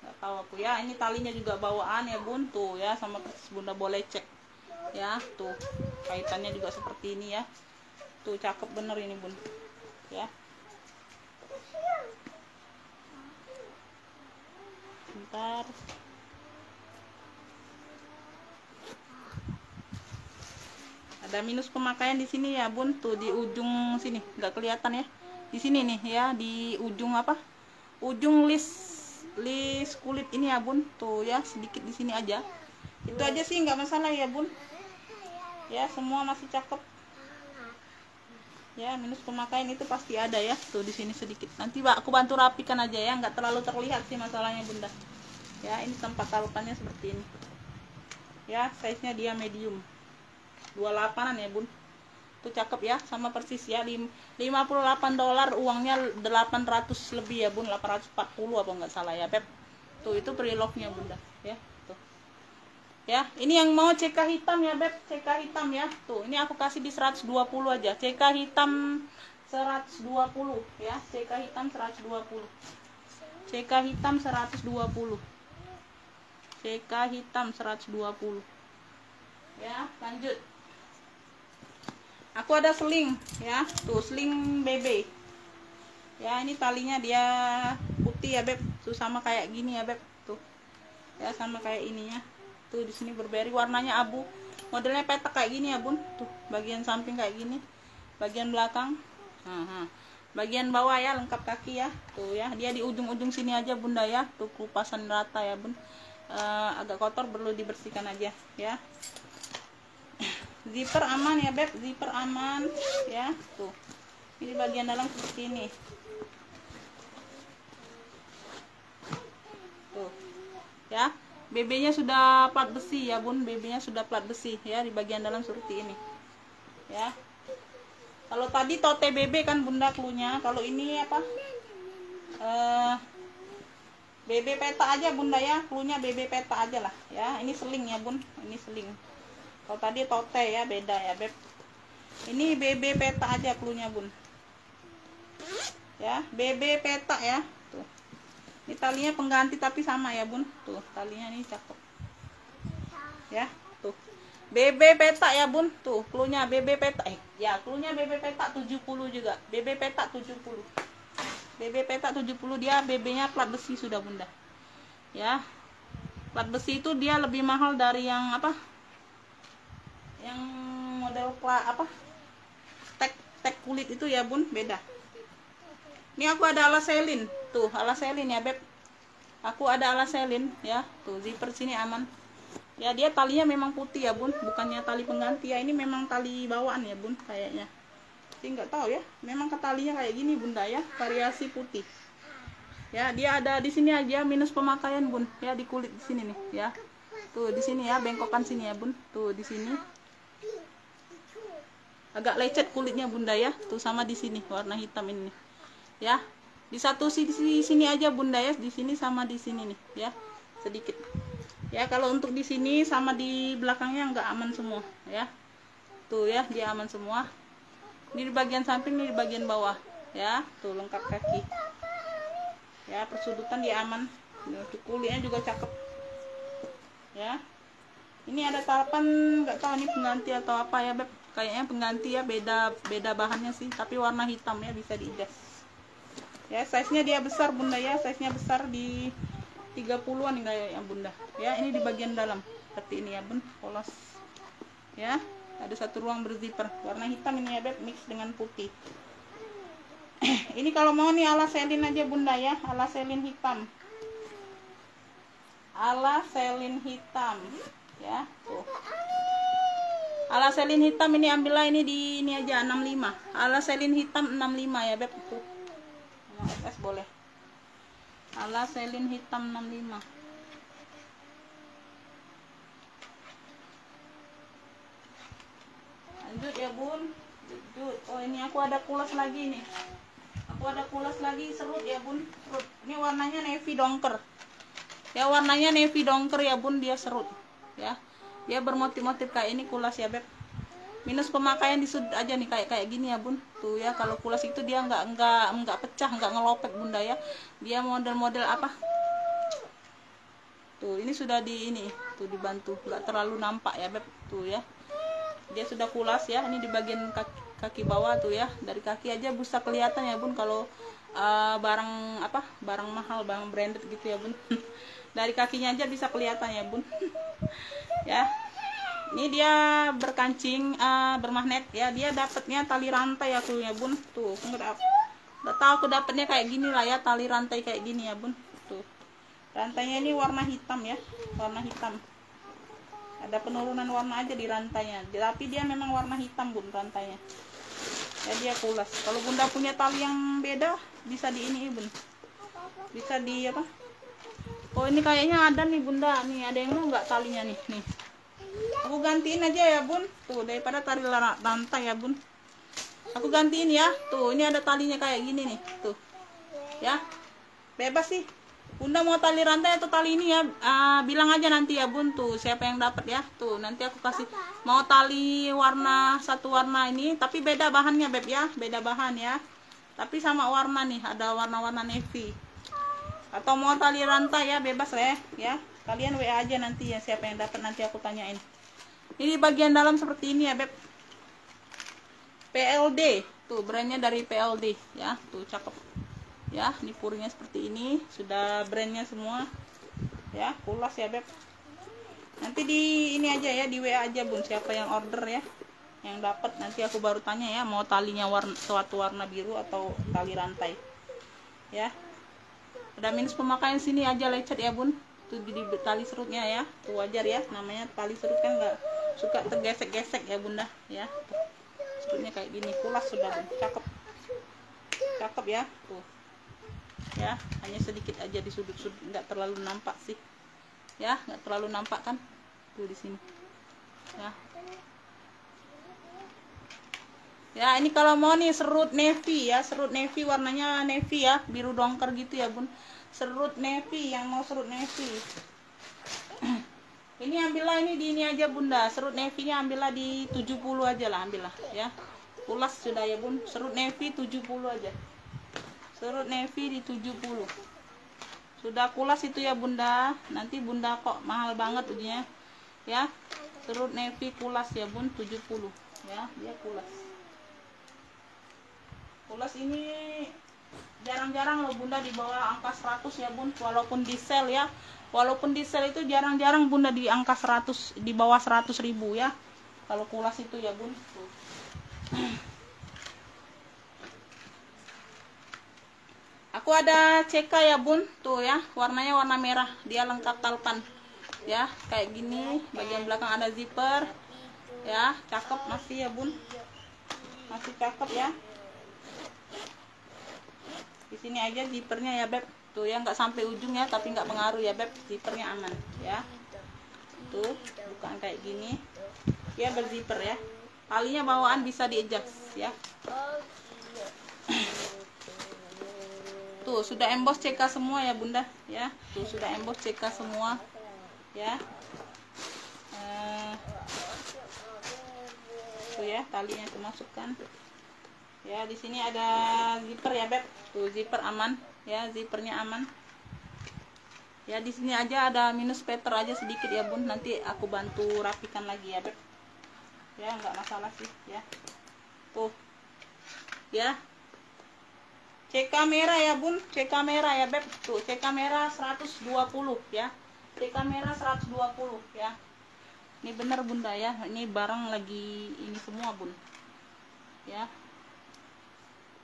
nggak tahu aku ya. Ini talinya juga bawaan ya bun, tuh ya, sama persis bunda boleh cek ya. Tuh kaitannya juga seperti ini ya, tuh cakep bener ini bun ya. Bentar, ada minus pemakaian di sini ya bun, tuh di ujung sini nggak kelihatan ya, di sini nih ya, di ujung apa, ujung list kulit ini ya bun, tuh ya, sedikit di sini aja, itu aja sih, nggak masalah ya bun ya, semua masih cakep ya. Minus pemakaian itu pasti ada ya, tuh di sini sedikit, nanti aku bantu rapikan aja ya, nggak terlalu terlihat sih masalahnya bunda ya. Ini tempat taruhannya seperti ini ya, size nya dia medium 28an ya bun, tuh cakep ya, sama persis ya, $58, uangnya 800 lebih ya bun, 840 apa nggak salah ya beb. Tuh itu prelovenya bunda ya, tuh ya. Ini yang mau CK hitam ya beb, CK hitam ya, tuh ini aku kasih di 120 aja, CK hitam 120 ya, CK hitam 120, CK hitam 120, CK hitam 120 ya. Lanjut, aku ada seling ya, tuh seling BB ya. Ini talinya dia putih ya beb, tuh sama kayak gini ya beb, tuh ya, sama kayak ininya tuh. Di sini berberi, warnanya abu, modelnya petak kayak gini ya bun, tuh bagian samping kayak gini, bagian belakang, bagian bawah ya lengkap kaki ya, tuh ya. Dia di ujung-ujung sini aja bunda ya, tuh kupasan rata ya bun, agak kotor perlu dibersihkan aja ya. Zipper aman ya beb, zipper aman ya, tuh ini bagian dalam seperti ini tuh ya. BB nya sudah plat besi ya bun, BB nya sudah plat besi ya, di bagian dalam seperti ini ya. Kalau tadi tote BB kan bunda klunya, kalau ini apa, BB peta aja bunda ya, klunya BB peta aja lah ya. Ini seling ya bun, ini seling. Kalau tadi tote ya, beda ya beb. Ini BB peta aja klunya bun ya, BB peta ya. Tuh ini talinya pengganti tapi sama ya bun, tuh talinya ini cakep ya. Tuh BB peta ya bun, tuh klunya BB peta ya, klunya BB peta 70 juga, BB peta 70, BB peta 70 dia. BB nya plat besi sudah bunda ya. Plat besi itu dia lebih mahal dari yang apa, yang model apa, tek kulit itu ya bun, beda. Ini aku ada alas selin, tuh alas selin ya beb, aku ada alas selin ya, tuh zipper sini aman ya. Dia talinya memang putih ya bun, bukannya tali pengganti ya, ini memang tali bawaan ya bun kayaknya sih, nggak tahu ya, memang ke talinya kayak gini bunda ya, variasi putih ya. Dia ada di sini aja minus pemakaian bun ya, di kulit di sini nih ya, tuh di sini ya, bengkokan sini ya bun, tuh di sini agak lecet kulitnya bunda ya, tuh sama di sini warna hitam ini ya. Di satu sisi sini aja bunda ya, di sini sama di sini nih ya, sedikit ya. Kalau untuk di sini sama di belakangnya nggak aman semua ya, tuh ya, dia aman semua. Ini di bagian samping, ini di bagian bawah ya, tuh lengkap kaki ya, persudutan dia aman. Untuk kulitnya juga cakep ya. Ini ada tahapan, nggak tahu ini pengganti atau apa ya beb, kayaknya pengganti ya, beda bahannya sih, tapi warna hitam ya, bisa diadjust Ya, size-nya dia besar bunda ya, size-nya besar di 30-an kayak yang bunda. Ya, ini di bagian dalam seperti ini ya bun, polos. Ya, ada satu ruang berzipper warna hitam ini ya beb, mix dengan putih. Ini kalau mau nih ala selin aja bunda ya, ala selin hitam. Ala selin hitam ya, tuh. Ala selin hitam ini ambillah ini di ini aja 65. Ala selin hitam 65 ya beb, tuh. Mau SS boleh. Ala selin hitam 65. Lanjut ya bun, lanjut. Oh ini aku ada kulas lagi nih, aku ada kulas lagi serut ya bun, serut. Ini warnanya navy dongker ya, warnanya navy dongker ya bun, dia serut ya, dia bermotif-motif kayak ini kulas ya beb. Minus pemakaian di sudut aja nih, kayak gini ya bun, tuh ya. Kalau kulas itu dia nggak pecah, nggak ngelopek bunda ya, dia model-model apa tuh, ini sudah di ini tuh dibantu, nggak terlalu nampak ya beb, tuh ya. Dia sudah kulas ya, ini di bagian kaki bawah tuh ya, dari kaki aja bisa kelihatan ya bun kalau barang apa, barang mahal, barang branded gitu ya bun. Dari kakinya aja bisa kelihatan ya bun. Ya, ini dia berkancing bermagnet ya, dia dapatnya tali rantai aku ya bun, tuh nggak tahu aku dapatnya kayak gini lah ya, tali rantai kayak gini ya bun, tuh rantainya ini warna hitam ya, warna hitam. Ada penurunan warna aja di rantainya, tapi dia memang warna hitam bun rantainya ya, dia kulas. Kalau bunda punya tali yang beda bisa di ini bun, bisa di apa. Oh ini kayaknya ada nih bunda, nih ada yang mau nggak talinya nih, aku gantiin aja ya bun, tuh daripada tali rantai ya bun, aku gantiin ya. Tuh ini ada talinya kayak gini nih, tuh ya, bebas sih bunda mau tali rantai atau tali ini ya, bilang aja nanti ya bun, tuh siapa yang dapat ya. Tuh nanti aku kasih, mau tali warna satu warna ini tapi beda bahannya beb ya, beda bahan ya, tapi sama warna nih, ada warna-warna navy. Atau mau tali rantai ya, bebas ya, kalian WA aja nanti ya, siapa yang dapat nanti aku tanyain. Ini bagian dalam seperti ini ya beb, PLD, tuh brandnya dari PLD ya, tuh cakep ya. Ini puringnya seperti ini, sudah brandnya semua ya, kulas ya beb. Nanti di ini aja ya, di WA aja bun, siapa yang order ya, yang dapat nanti aku baru tanya ya, mau talinya suatu warna biru atau tali rantai ya. Ada minus pemakaian sini aja lecet ya bun, tuh di tali serutnya ya, tuh wajar ya, namanya tali serut kan nggak suka tergesek-gesek ya bunda ya. Serutnya kayak gini, kulas sudah bun, cakep cakep ya, tuh ya, hanya sedikit aja di sudut-sudut, nggak terlalu nampak sih ya, nggak terlalu nampak kan, tuh di sini ya. Ya ini kalau mau nih serut navy ya, serut navy warnanya navy ya, biru dongker gitu ya bun, serut navy, yang mau serut navy. Ini ambillah ini di ini aja bunda, serut navy nya ambillah di 70 aja lah, ambillah ya, kulas sudah ya bun, serut navy 70 aja, serut navy di 70 sudah kulas itu ya bunda. Nanti bunda kok mahal banget ujinya ya, serut navy kulas ya bun, 70 ya, dia kulas. Kulas ini jarang-jarang loh bunda di bawah angka 100 ya bun, walaupun di sel ya, walaupun di sel itu jarang-jarang bunda di angka 100, di bawah 100.000 ya kalau kulas itu ya bun. Tuh. Aku ada CK ya bun, tuh ya, warnanya warna merah, dia lengkap talpan ya, kayak gini. Bagian belakang ada zipper ya, cakep masih ya bun, masih cakep ya. Di sini aja zippernya ya beb, tuh ya, nggak sampai ujung ya, tapi nggak pengaruh ya beb, zippernya aman ya. Tuh bukan kayak gini, dia berzipper ya, talinya bawaan bisa di adjust ya. Tuh sudah emboss CK semua ya bunda ya, tuh sudah emboss CK semua ya. Tuh ya, talinya kemasukkan ya. Di sini ada zipper ya beb, tuh zipper aman ya, zippernya aman ya. Di sini aja ada minus peter aja sedikit ya bun, nanti aku bantu rapikan lagi ya beb ya, nggak masalah sih ya. Tuh ya, CK merah ya bun, CK merah ya beb. Tuh CK merah 120 ya, CK merah 120 ya. Ini bener bunda ya, ini barang lagi ini semua bun ya.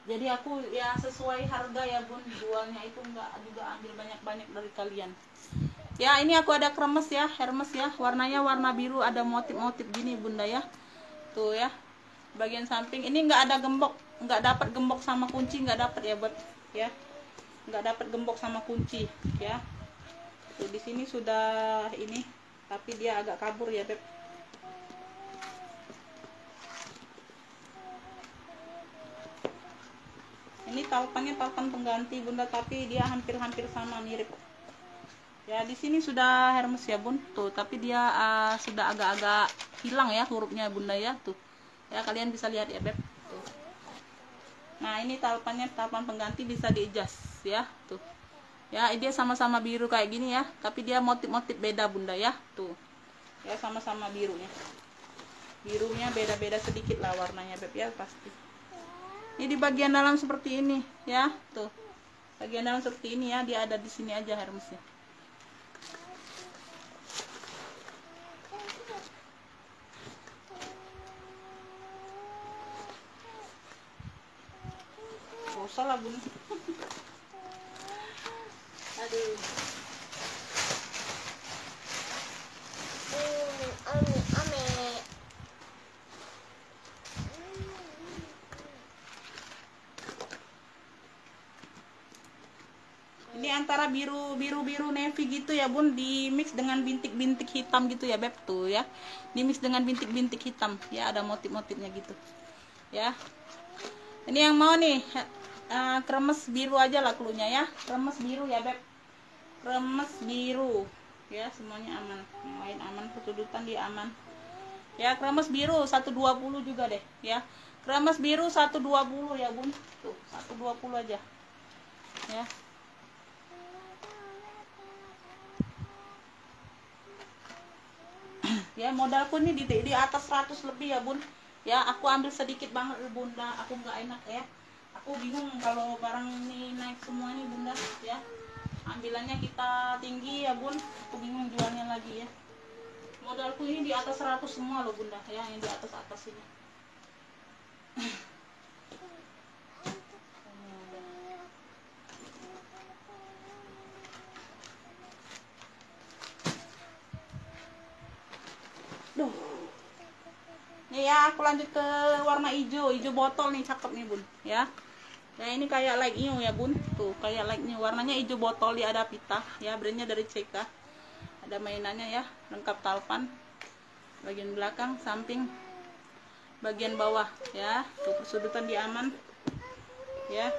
Jadi aku ya sesuai harga ya bun, jualnya itu enggak juga ambil banyak-banyak dari kalian ya. Ini aku ada kremes ya, Hermes ya, warnanya warna biru, ada motif-motif gini bunda ya. Tuh ya, bagian samping ini enggak ada gembok, enggak dapat gembok sama kunci, enggak dapat ya beb ya, enggak dapat gembok sama kunci ya. Tuh di sini sudah ini, tapi dia agak kabur ya beb. Ini talpannya talpan pengganti bunda, tapi dia hampir-hampir sama, mirip ya. Di sini sudah Hermes ya bun, tuh tapi dia sudah agak-agak hilang ya hurufnya bunda ya. Tuh ya, kalian bisa lihat ya beb tuh. Nah ini talpannya talpan pengganti, bisa di-adjust ya. Tuh ya, dia sama-sama biru kayak gini ya, tapi dia motif-motif beda bunda ya. Tuh ya, sama-sama birunya beda-beda sedikit lah warnanya beb ya, pasti. Ini di bagian dalam seperti ini ya. Tuh bagian dalam seperti ini ya, dia ada di sini aja Hermesnya. Salah bun. Aduh. Ini antara biru navy gitu ya bun, di mix dengan bintik-bintik hitam gitu ya beb. Tuh ya, di mix dengan bintik-bintik hitam ya, ada motif-motifnya gitu ya. Ini yang mau nih kremes biru aja lah klunya ya, kremes biru ya beb, kremes biru ya, semuanya aman, yang lain aman, kesudutan dia aman ya. Kremes biru 120 juga deh ya, kremes biru 120 ya bun. Tuh 120 aja ya. Ya modalku ini di atas 100 lebih ya bun ya. Aku ambil sedikit banget bunda, aku nggak enak ya, aku bingung kalau barang ini naik semua nih bunda ya. Ambilannya kita tinggi ya bun, aku bingung jualnya lagi ya. Modalku ini di atas 100 semua loh bunda ya, yang di atas ini. Duh. Nih ya, aku lanjut ke warna hijau botol nih, cakep nih bun ya. Ya ini kayak like new ya bun, tuh kayak like new, warnanya hijau botol, dia ada pita ya, brandnya dari CK. Ada mainannya ya, lengkap talpan, bagian belakang, samping, bagian bawah ya. Tuh persudutan dia aman ya.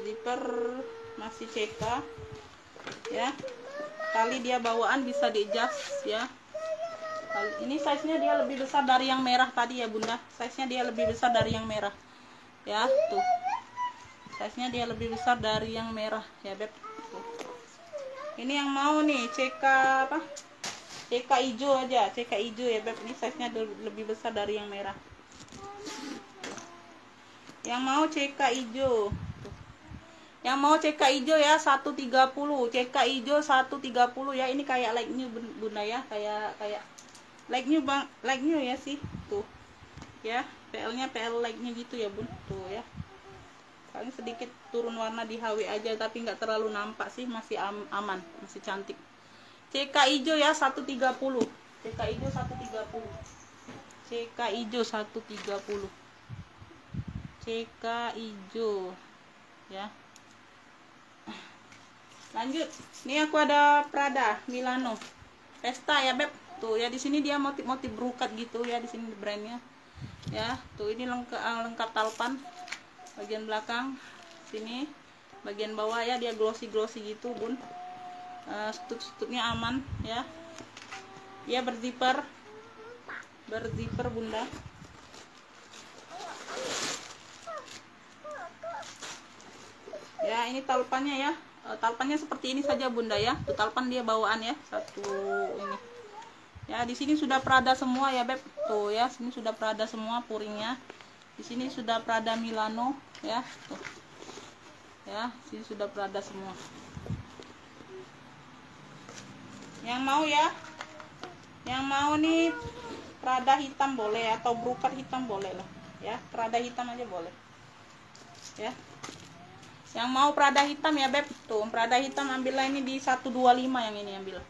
Zipper masih CK ya. Tali dia bawaan bisa di-adjust ya. Ini size nya dia lebih besar dari yang merah tadi ya bunda, size nya dia lebih besar dari yang merah ya. Tuh size nya dia lebih besar dari yang merah ya beb. Tuh. Ini yang mau nih CK apa, CK hijau aja, CK hijau ya beb, ini size nya lebih besar dari yang merah. Yang mau CK hijau, yang mau CK hijau ya 130, CK hijau 130 ya. Ini kayak like new bunda ya, kayak like new bang, like new ya sih. Tuh ya, PL nya PL like new gitu ya bun. Tuh ya, paling sedikit turun warna di HW aja, tapi nggak terlalu nampak sih, masih aman, masih cantik. CK hijau ya 130, CK hijau 130, CK hijau 130, CK hijau ya. Lanjut, ini aku ada Prada Milano Pesta ya beb. Tuh ya, di sini dia motif-motif brokat gitu ya, di sini brandnya ya. Tuh ini lengkap talpan, bagian belakang sini, bagian bawah ya, dia glossy gitu bun. Stutnya aman ya, dia berzipper bunda ya. Ini talpannya ya, talpannya seperti ini saja bunda ya. Tuh talpan dia bawaan ya, satu ini ya. Di sini sudah Prada semua ya beb. Tuh ya, sini sudah Prada semua puringnya Di sini sudah Prada Milano ya, tuh. Ya, sini sudah Prada semua. Yang mau ya, yang mau nih Prada hitam boleh atau brokat hitam boleh lah ya, Prada hitam aja boleh ya. Yang mau Prada hitam ya beb, tuh Prada hitam ambillah ini di 125, yang ini ambil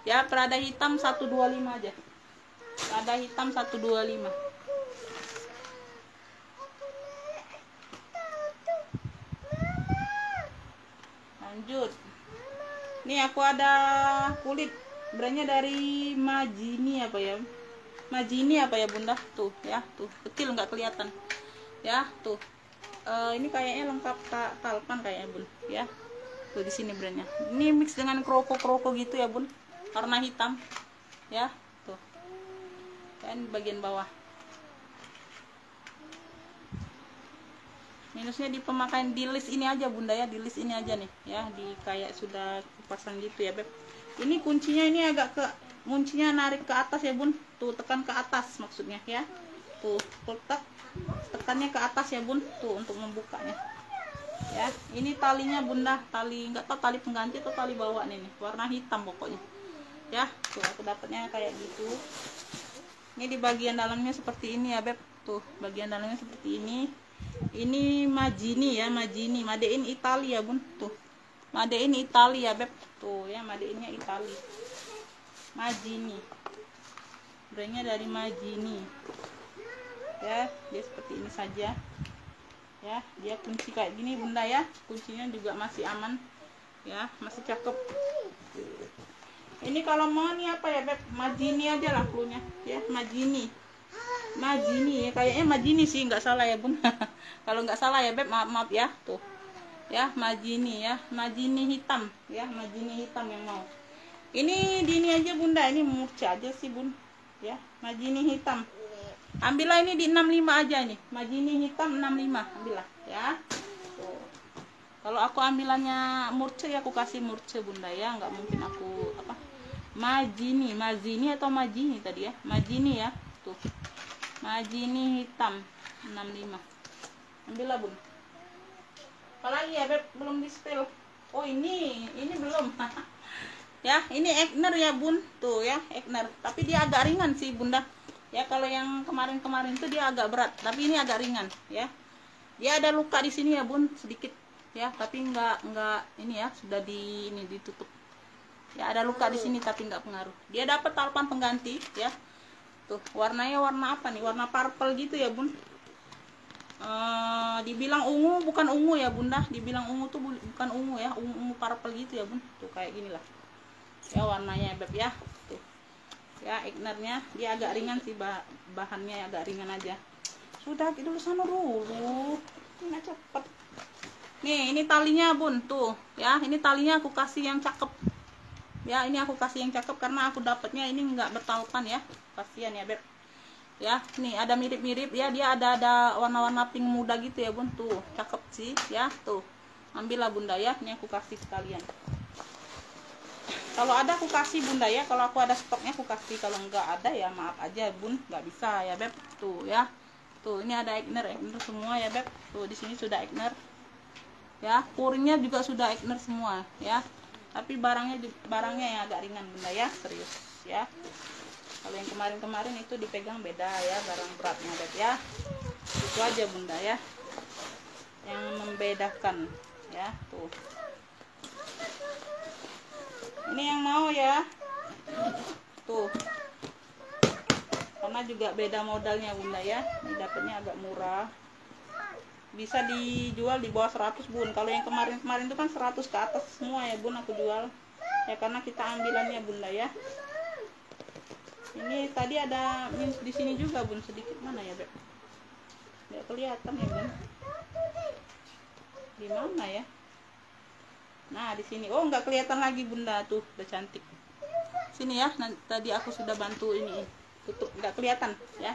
ya, Prada hitam 125 aja, Prada hitam 125. Lanjut, nih aku ada kulit brandnya dari Majini apa ya, Majini apa ya bunda, tuh ya, tuh kecil nggak kelihatan ya, tuh ini kayaknya lengkap talpan kayaknya bun ya, tuh di sini brandnya, ini mix dengan kroko gitu ya bun, warna hitam ya, tuh kan bagian bawah. Minusnya di pemakaian di list ini aja bunda ya, di list ini aja nih ya, di kayak sudah pasang gitu ya beb. Ini kuncinya ini agak ke, kuncinya narik ke atas ya bun, tuh tekan ke atas maksudnya ya, tuh letak tekannya ke atas ya bun, tuh untuk membukanya ya. Ini talinya bunda, tali nggak tahu tali pengganti atau tali bawaan, ini warna hitam pokoknya ya, tuh aku dapatnya kayak gitu. Ini di bagian dalamnya seperti ini ya beb, tuh bagian dalamnya seperti ini. Ini Majini ya, Majini Made in Italy ya bun, tuh Made in Italy ya beb, tuh ya Made innya Italy, Majini, brandnya dari Majini ya. Dia seperti ini saja ya, dia kunci kayak gini bunda ya, kuncinya juga masih aman ya, masih cakep. Ini kalau mau nih apa ya beb, Majini aja lah cluenya ya, Majini, Majini ya, kayaknya Majini sih, nggak salah ya bun. Kalau nggak salah ya beb, maaf ya, tuh ya Majini ya, Majini hitam ya, Majini hitam yang mau. Ini di ini aja bunda, ini murca aja sih bun ya, Majini hitam. Ambillah ini di 65 aja nih, Majini hitam 65, ambillah ya. Tuh. Kalau aku ambilannya murce ya aku kasih murce bunda ya, nggak mungkin aku apa Majini, Majini atau Majini tadi ya, Majini ya, tuh Majini hitam 65, ambillah bun. Apalagi ya beb, belum di spill. Oh ini belum. Ya ini Egner ya bun, tuh ya Egner, tapi dia agak ringan sih bunda ya. Kalau yang kemarin tuh dia agak berat, tapi ini agak ringan ya. Dia ada luka di sini ya bun, sedikit ya, tapi enggak ini ya, sudah ini ditutup ya, ada luka di sini tapi enggak pengaruh. Dia dapat talpan pengganti ya, tuh warnanya warna apa nih, warna purple gitu ya bun. Dibilang ungu bukan ungu ya bunda, dibilang ungu tuh bukan ungu ya, ungu purple gitu ya bun, tuh kayak gini lah ya warnanya beb ya, tuh ya Egnernya. Dia agak ringan sih, bahannya agak ringan aja. Sudah gitu sana dulu, ini cepet. Nih ini talinya bun, tuh ya, ini talinya aku kasih yang cakep ya, ini aku kasih yang cakep karena aku dapatnya ini nggak bertalpan ya, kasihan ya beb ya. Nih ada mirip-mirip ya, dia ada warna-warna pink muda gitu ya bun, tuh cakep sih ya, tuh ambillah bunda ya, ini aku kasih sekalian. Kalau ada aku kasih bunda ya, kalau aku ada stoknya aku kasih, kalau nggak ada ya maaf aja bun, nggak bisa ya beb. Tuh ya, tuh ini ada Egner semua ya beb, tuh di sini sudah Egner ya, puringnya juga sudah Egner semua ya, tapi barangnya yang agak ringan bunda ya, serius ya. Kalau yang kemarin itu dipegang beda ya, barang beratnya beb ya. Itu aja bunda ya yang membedakan ya, tuh. Ini yang mau ya, tuh karena juga beda modalnya bunda ya. Ini dapatnya agak murah, bisa dijual di bawah 100 bun. Kalau yang kemarin itu kan 100 ke atas semua ya bun aku jual ya, karena kita ambilannya bunda ya. Ini tadi ada minus di sini juga bun, sedikit, mana ya beb, nggak kelihatan ya bun, di mana ya. Nah di sini, oh nggak kelihatan lagi bunda, tuh udah cantik sini ya. Tadi aku sudah bantu ini tutup, nggak kelihatan ya,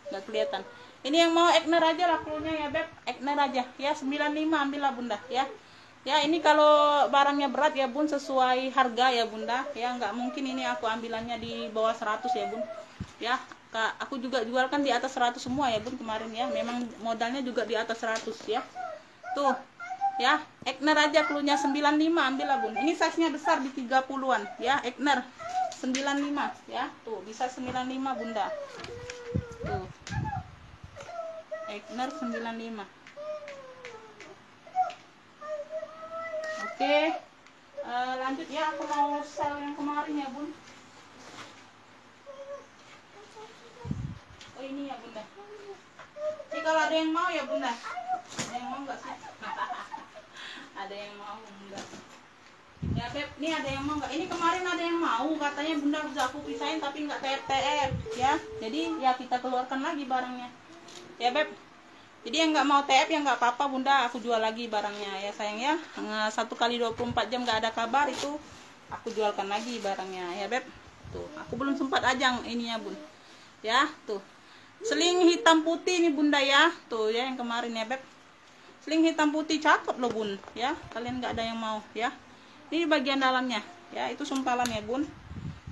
nggak kelihatan. Ini yang mau Egner aja lah cluenya ya beb, Egner aja ya, 95 ambillah bunda ya. Ya ini kalau barangnya berat ya bun, sesuai harga ya bunda ya, nggak mungkin ini aku ambilannya di bawah 100 ya bun ya. Kak, aku juga jualkan di atas 100 semua ya bun kemarin ya. Memang modalnya juga di atas 100 ya. Tuh ya, Egner aja klunya 95, ambil lah bun. Ini size nya besar di 30-an ya. Egner 95 ya. Tuh bisa 95 bunda. Tuh Egner 95. Oke, lanjut ya, aku mau sel yang kemarin ya bun. Oh ini ya bunda. Ini kalau ada yang mau ya bunda. Ada yang mau nggak sih? Ada yang mau enggak? Ya beb, ini ada yang mau nggak? Ini kemarin ada yang mau, katanya bunda bisa aku pisahin tapi nggak TF ya. Jadi ya kita keluarkan lagi barangnya. Ya beb. Jadi yang nggak mau TF ya nggak apa-apa bunda, aku jual lagi barangnya ya sayang ya. 1 kali 24 jam nggak ada kabar itu aku jualkan lagi barangnya ya beb. Tuh, aku belum sempat ajang ininya bun. Ya, tuh. Seling hitam putih nih bunda ya. Tuh ya yang kemarin ya beb. Seling hitam putih cakep loh bun ya. Kalian nggak ada yang mau ya. Ini bagian dalamnya ya, itu sumpalan ya bun.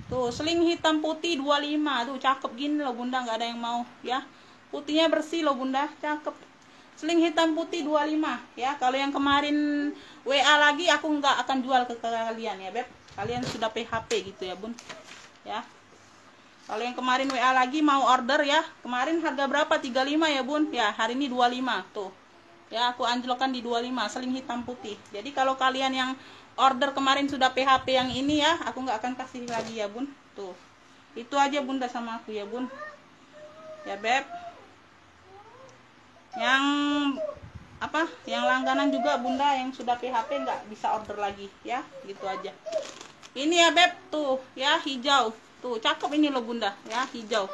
Tuh seling hitam putih 25. Tuh cakep gini loh bunda, nggak ada yang mau ya. Putihnya bersih loh bunda, cakep. Seling hitam putih 25 ya. Kalau yang kemarin WA lagi aku nggak akan jual ke kalian ya beb. Kalian sudah PHP gitu ya bun ya. Kalau yang kemarin WA lagi mau order ya, kemarin harga berapa? 35 ya bun ya, hari ini 25 tuh ya, aku anjlokkan di 25 seling hitam putih. Jadi kalau kalian yang order kemarin sudah PHP yang ini ya, aku nggak akan kasih lagi ya bun. Tuh itu aja bunda sama aku ya bun ya beb. Yang apa, yang langganan juga bunda yang sudah PHP nggak bisa order lagi ya, gitu aja. Ini ya beb, tuh ya hijau. Tuh cakep ini loh bunda ya, hijau.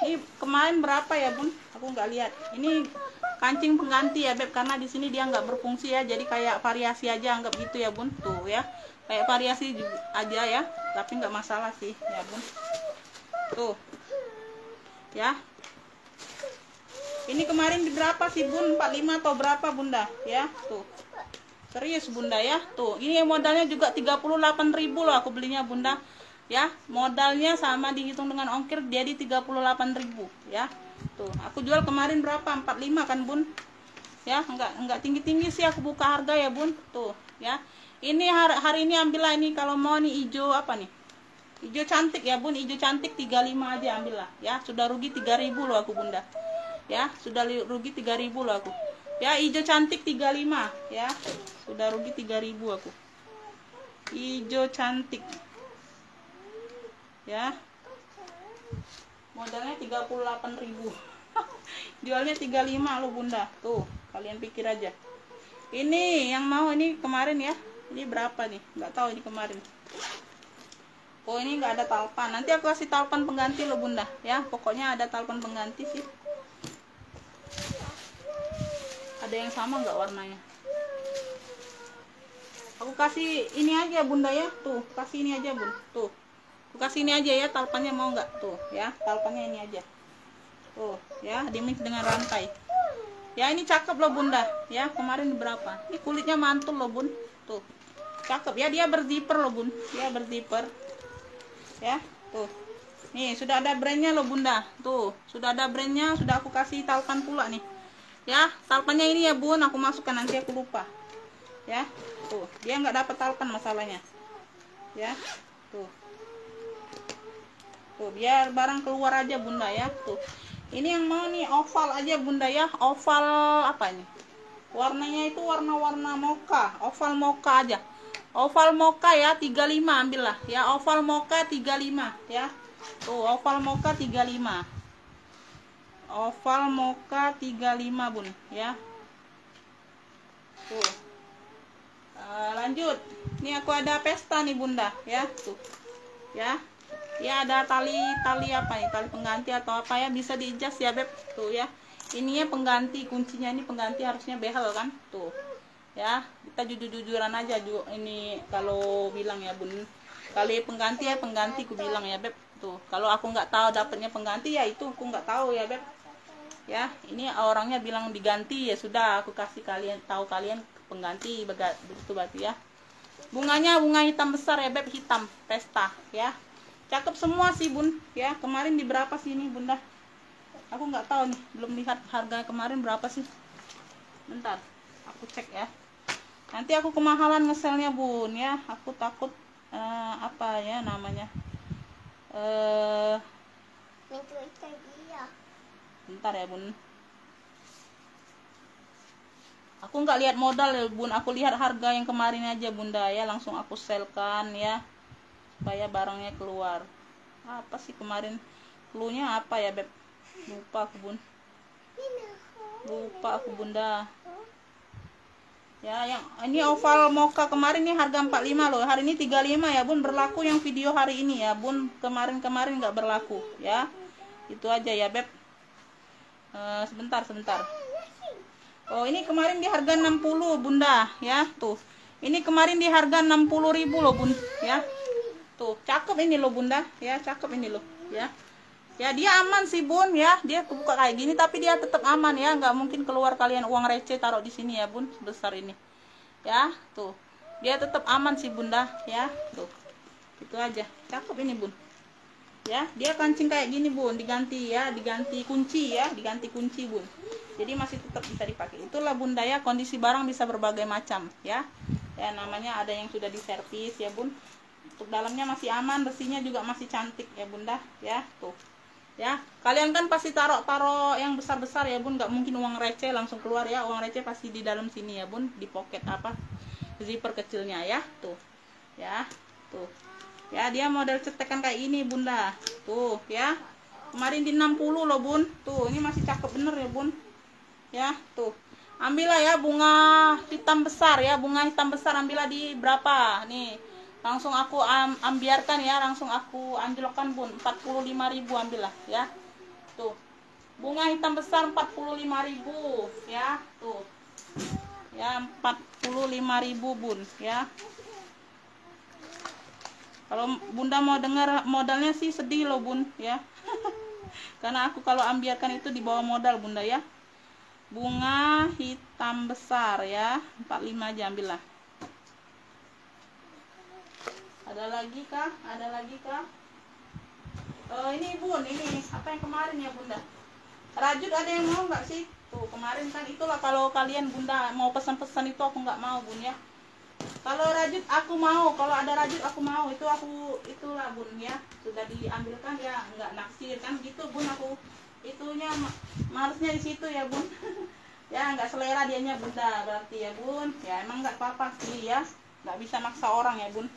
Ini kemarin berapa ya bun? Aku nggak lihat. Ini kancing pengganti ya beb, karena di sini dia nggak berfungsi ya, jadi kayak variasi aja anggap gitu ya bun. Tuh ya, kayak variasi aja ya, tapi nggak masalah sih ya bun. Tuh ya. Ini kemarin berapa sih bun? 45 atau berapa bunda ya? Tuh serius bunda ya. Tuh ini modalnya juga 38.000 loh aku belinya bunda ya. Modalnya sama dihitung dengan ongkir jadi 38.000 ya. Tuh aku jual kemarin berapa? 45 kan bun ya. Enggak tinggi-tinggi sih aku buka harga ya bun. Tuh ya, ini hari ini ambillah. Ini kalau mau nih hijau apa nih, hijau cantik ya bun, hijau cantik 35 aja ambillah ya. Sudah rugi 3.000 loh aku bunda ya, sudah rugi 3.000 loh aku ya. Hijau cantik 35 ya, sudah rugi 3.000 aku. Hijau cantik ya, modalnya 38.000 jualnya 35 loh bunda. Tuh kalian pikir aja. Ini yang mau ini kemarin ya, ini berapa nih nggak tahu ini kemarin. Oh ini nggak ada talpan, nanti aku kasih talpan pengganti loh bunda ya. Pokoknya ada talpan pengganti sih. Ada yang sama nggak warnanya? Aku kasih ini aja bunda ya. Tuh kasih ini aja bun. Tuh aku kasih ini aja ya, talpannya mau nggak? Tuh ya, talpannya ini aja. Tuh ya, dimix dengan rantai ya. Ini cakep loh bunda ya. Kemarin berapa? Ini kulitnya mantul loh bun. Tuh cakep ya, dia berzipper loh bun. Dia berzipper ya. Tuh nih sudah ada brandnya loh bunda. Tuh sudah ada brandnya, sudah aku kasih talpan pula nih ya. Talpannya ini ya bun, aku masukkan nanti aku lupa ya. Tuh dia nggak dapat talpan masalahnya ya. Tuh biar barang keluar aja bunda ya. Tuh ini yang mau nih oval aja bunda ya. Oval apa ini warnanya, itu warna-warna mocha, oval mocha aja. Oval mocha ya 35 ambillah ya. Oval mocha 35 ya. Tuh oval mocha 35, oval mocha 35 bun ya. Tuh lanjut. Ini aku ada pesta nih bunda ya. Tuh ya, ya ada tali apa nih, tali pengganti atau apa ya, bisa diadjust ya beb. Tuh ya, ininya pengganti, kuncinya ini pengganti, harusnya behel kan. Tuh ya, kita jujur-jujuran aja ini kalau bilang ya bun. Kali pengganti ya pengganti, ku bilang ya beb. Tuh kalau aku nggak tahu dapatnya pengganti ya itu aku nggak tahu ya beb ya. Ini orangnya bilang diganti ya sudah, aku kasih kalian tahu, kalian pengganti begitu berarti ya. Bunganya bunga hitam besar ya beb, hitam pesta ya. Cakep semua sih bun ya. Kemarin di berapa sih ini bunda? Aku nggak tahu nih, belum lihat harga kemarin berapa sih. Bentar, aku cek ya. Nanti aku kemahalan ngeselnya bun ya. Aku takut apa ya namanya, bentar ya bun. Aku nggak lihat modal ya bun, aku lihat harga yang kemarin aja bunda ya, langsung aku selkan ya supaya barangnya keluar. Apa sih kemarin cluenya apa ya beb, lupa aku bun, lupa aku bunda ya. Yang ini oval mocha kemarin nih harga 45 loh, hari ini 35 ya bun, berlaku yang video hari ini ya bun, kemarin nggak berlaku ya. Itu aja ya beb. Sebentar. Oh ini kemarin di harga 60 bunda ya, tuh ini kemarin di harga 60.000 loh bun ya. Tuh cakep ini loh bunda ya, cakep ini loh ya. Ya dia aman sih bun ya, dia buka kayak gini tapi dia tetap aman ya, nggak mungkin keluar kalian uang receh taruh di sini ya bun, sebesar ini ya. Tuh dia tetap aman sih bunda ya, tuh itu aja, cakep ini bun ya. Dia kancing kayak gini bun, diganti ya, diganti kunci ya, diganti kunci bun, jadi masih tetap bisa dipakai. Itulah bunda ya, kondisi barang bisa berbagai macam ya. Ya namanya ada yang sudah diservis ya bun, untuk dalamnya masih aman, bersihnya juga masih cantik ya bunda ya. Tuh ya, kalian kan pasti taruh yang besar ya bun, nggak mungkin uang receh langsung keluar ya. Uang receh pasti di dalam sini ya bun, di pocket apa zipper kecilnya ya. Tuh ya, tuh ya, dia model cetekan kayak ini bunda. Tuh ya, kemarin di 60 loh bun. Tuh ini masih cakep bener ya bun ya. Tuh ambillah ya bunga hitam besar ya, bunga hitam besar ambillah di berapa nih, langsung aku ambiarkan ya, langsung aku anjlokkan bun, 45.000 ambillah ya. Tuh bunga hitam besar 45.000 ya. Tuh ya 45.000 bun ya. Kalau bunda mau dengar modalnya sih sedih loh bun ya. Karena aku kalau ambiarkan itu di bawah modal bunda ya. Bunga hitam besar ya, 45 aja ambillah. Ada lagi kah? Oh ini bun, ini apa yang kemarin ya bunda, rajut ada yang mau nggak sih? Tuh kemarin kan itulah, kalau kalian bunda mau pesan-pesan itu aku nggak mau bun ya. Kalau rajut aku mau, kalau ada rajut aku mau, itulah bun ya, sudah diambilkan ya, nggak naksir kan gitu bun. Aku itunya malesnya di situ ya bun. Ya nggak selera dianya bunda berarti ya bun ya, emang nggak apa-apa sih ya, nggak bisa maksa orang ya bun.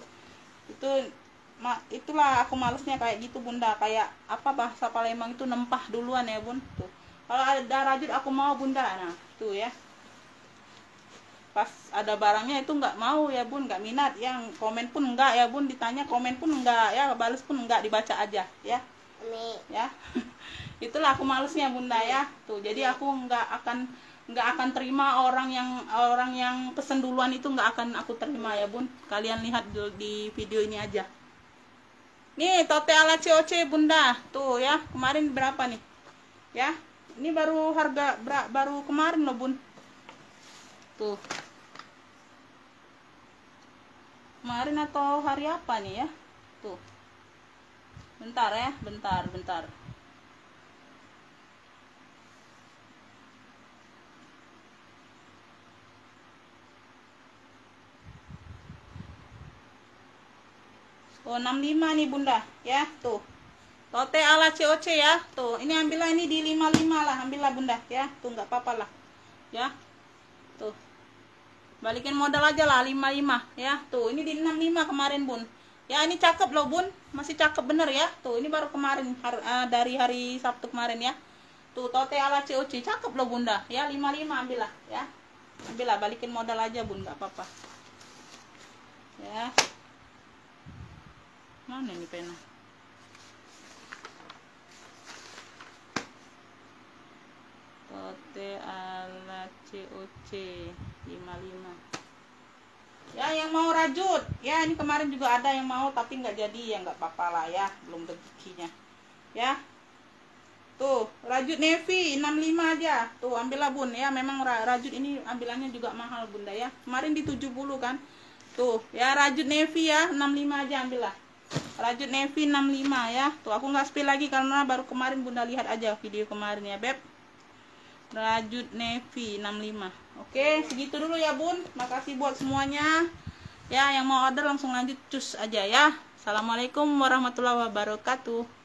Itulah aku malesnya kayak gitu bunda, kayak apa bahasa Palembang itu nempah duluan ya bun. Tuh kalau ada rajut aku mau bunda, nah tuh ya, pas ada barangnya itu nggak mau ya bun, nggak minat, yang komen pun enggak ya bun, ditanya komen pun enggak ya, bales pun enggak, dibaca aja ya. Ya itulah aku malesnya bunda ya. Tuh jadi aku nggak akan terima orang yang pesen duluan, itu nggak akan aku terima ya bun. Kalian lihat di video ini aja. Nih tote ala COC bunda, tuh ya, kemarin berapa nih ya, ini baru harga baru kemarin loh bun. Tuh kemarin atau hari apa nih ya. Tuh bentar ya, bentar. Oh 65 nih bunda ya. Tuh tote ala COC ya. Tuh ini ambillah, ini di 55 lah, ambillah bunda ya. Tuh nggak apa-apa lah ya. Tuh balikin modal aja lah 55 ya. Tuh ini di 65 kemarin bun ya. Ini cakep loh bun, masih cakep bener ya. Tuh ini baru kemarin dari hari Sabtu kemarin ya. Tuh tote ala COC cakep loh bunda ya, 55 ambillah ya. Ambillah, balikin modal aja bun, nggak apa-apa ya. Mana nih pena? Tote ala COC 55 ya. Yang mau rajut ya, ini kemarin juga ada yang mau tapi nggak jadi ya, nggak apa-apa lah ya, belum rezekinya ya. Tuh rajut navy 65 aja. Tuh ambillah bun ya, memang rajut ini ambilannya juga mahal bunda ya, kemarin di 70 kan. Tuh ya rajut navy ya 65 aja ambillah Rajut Navy 65 ya. Tuh aku nggak spill lagi karena baru kemarin Bunda lihat aja video kemarin ya Beb. Rajut Navy 65. Oke, segitu dulu ya Bun. Makasih buat semuanya. Ya, yang mau order langsung lanjut cus aja ya. Assalamualaikum warahmatullahi wabarakatuh.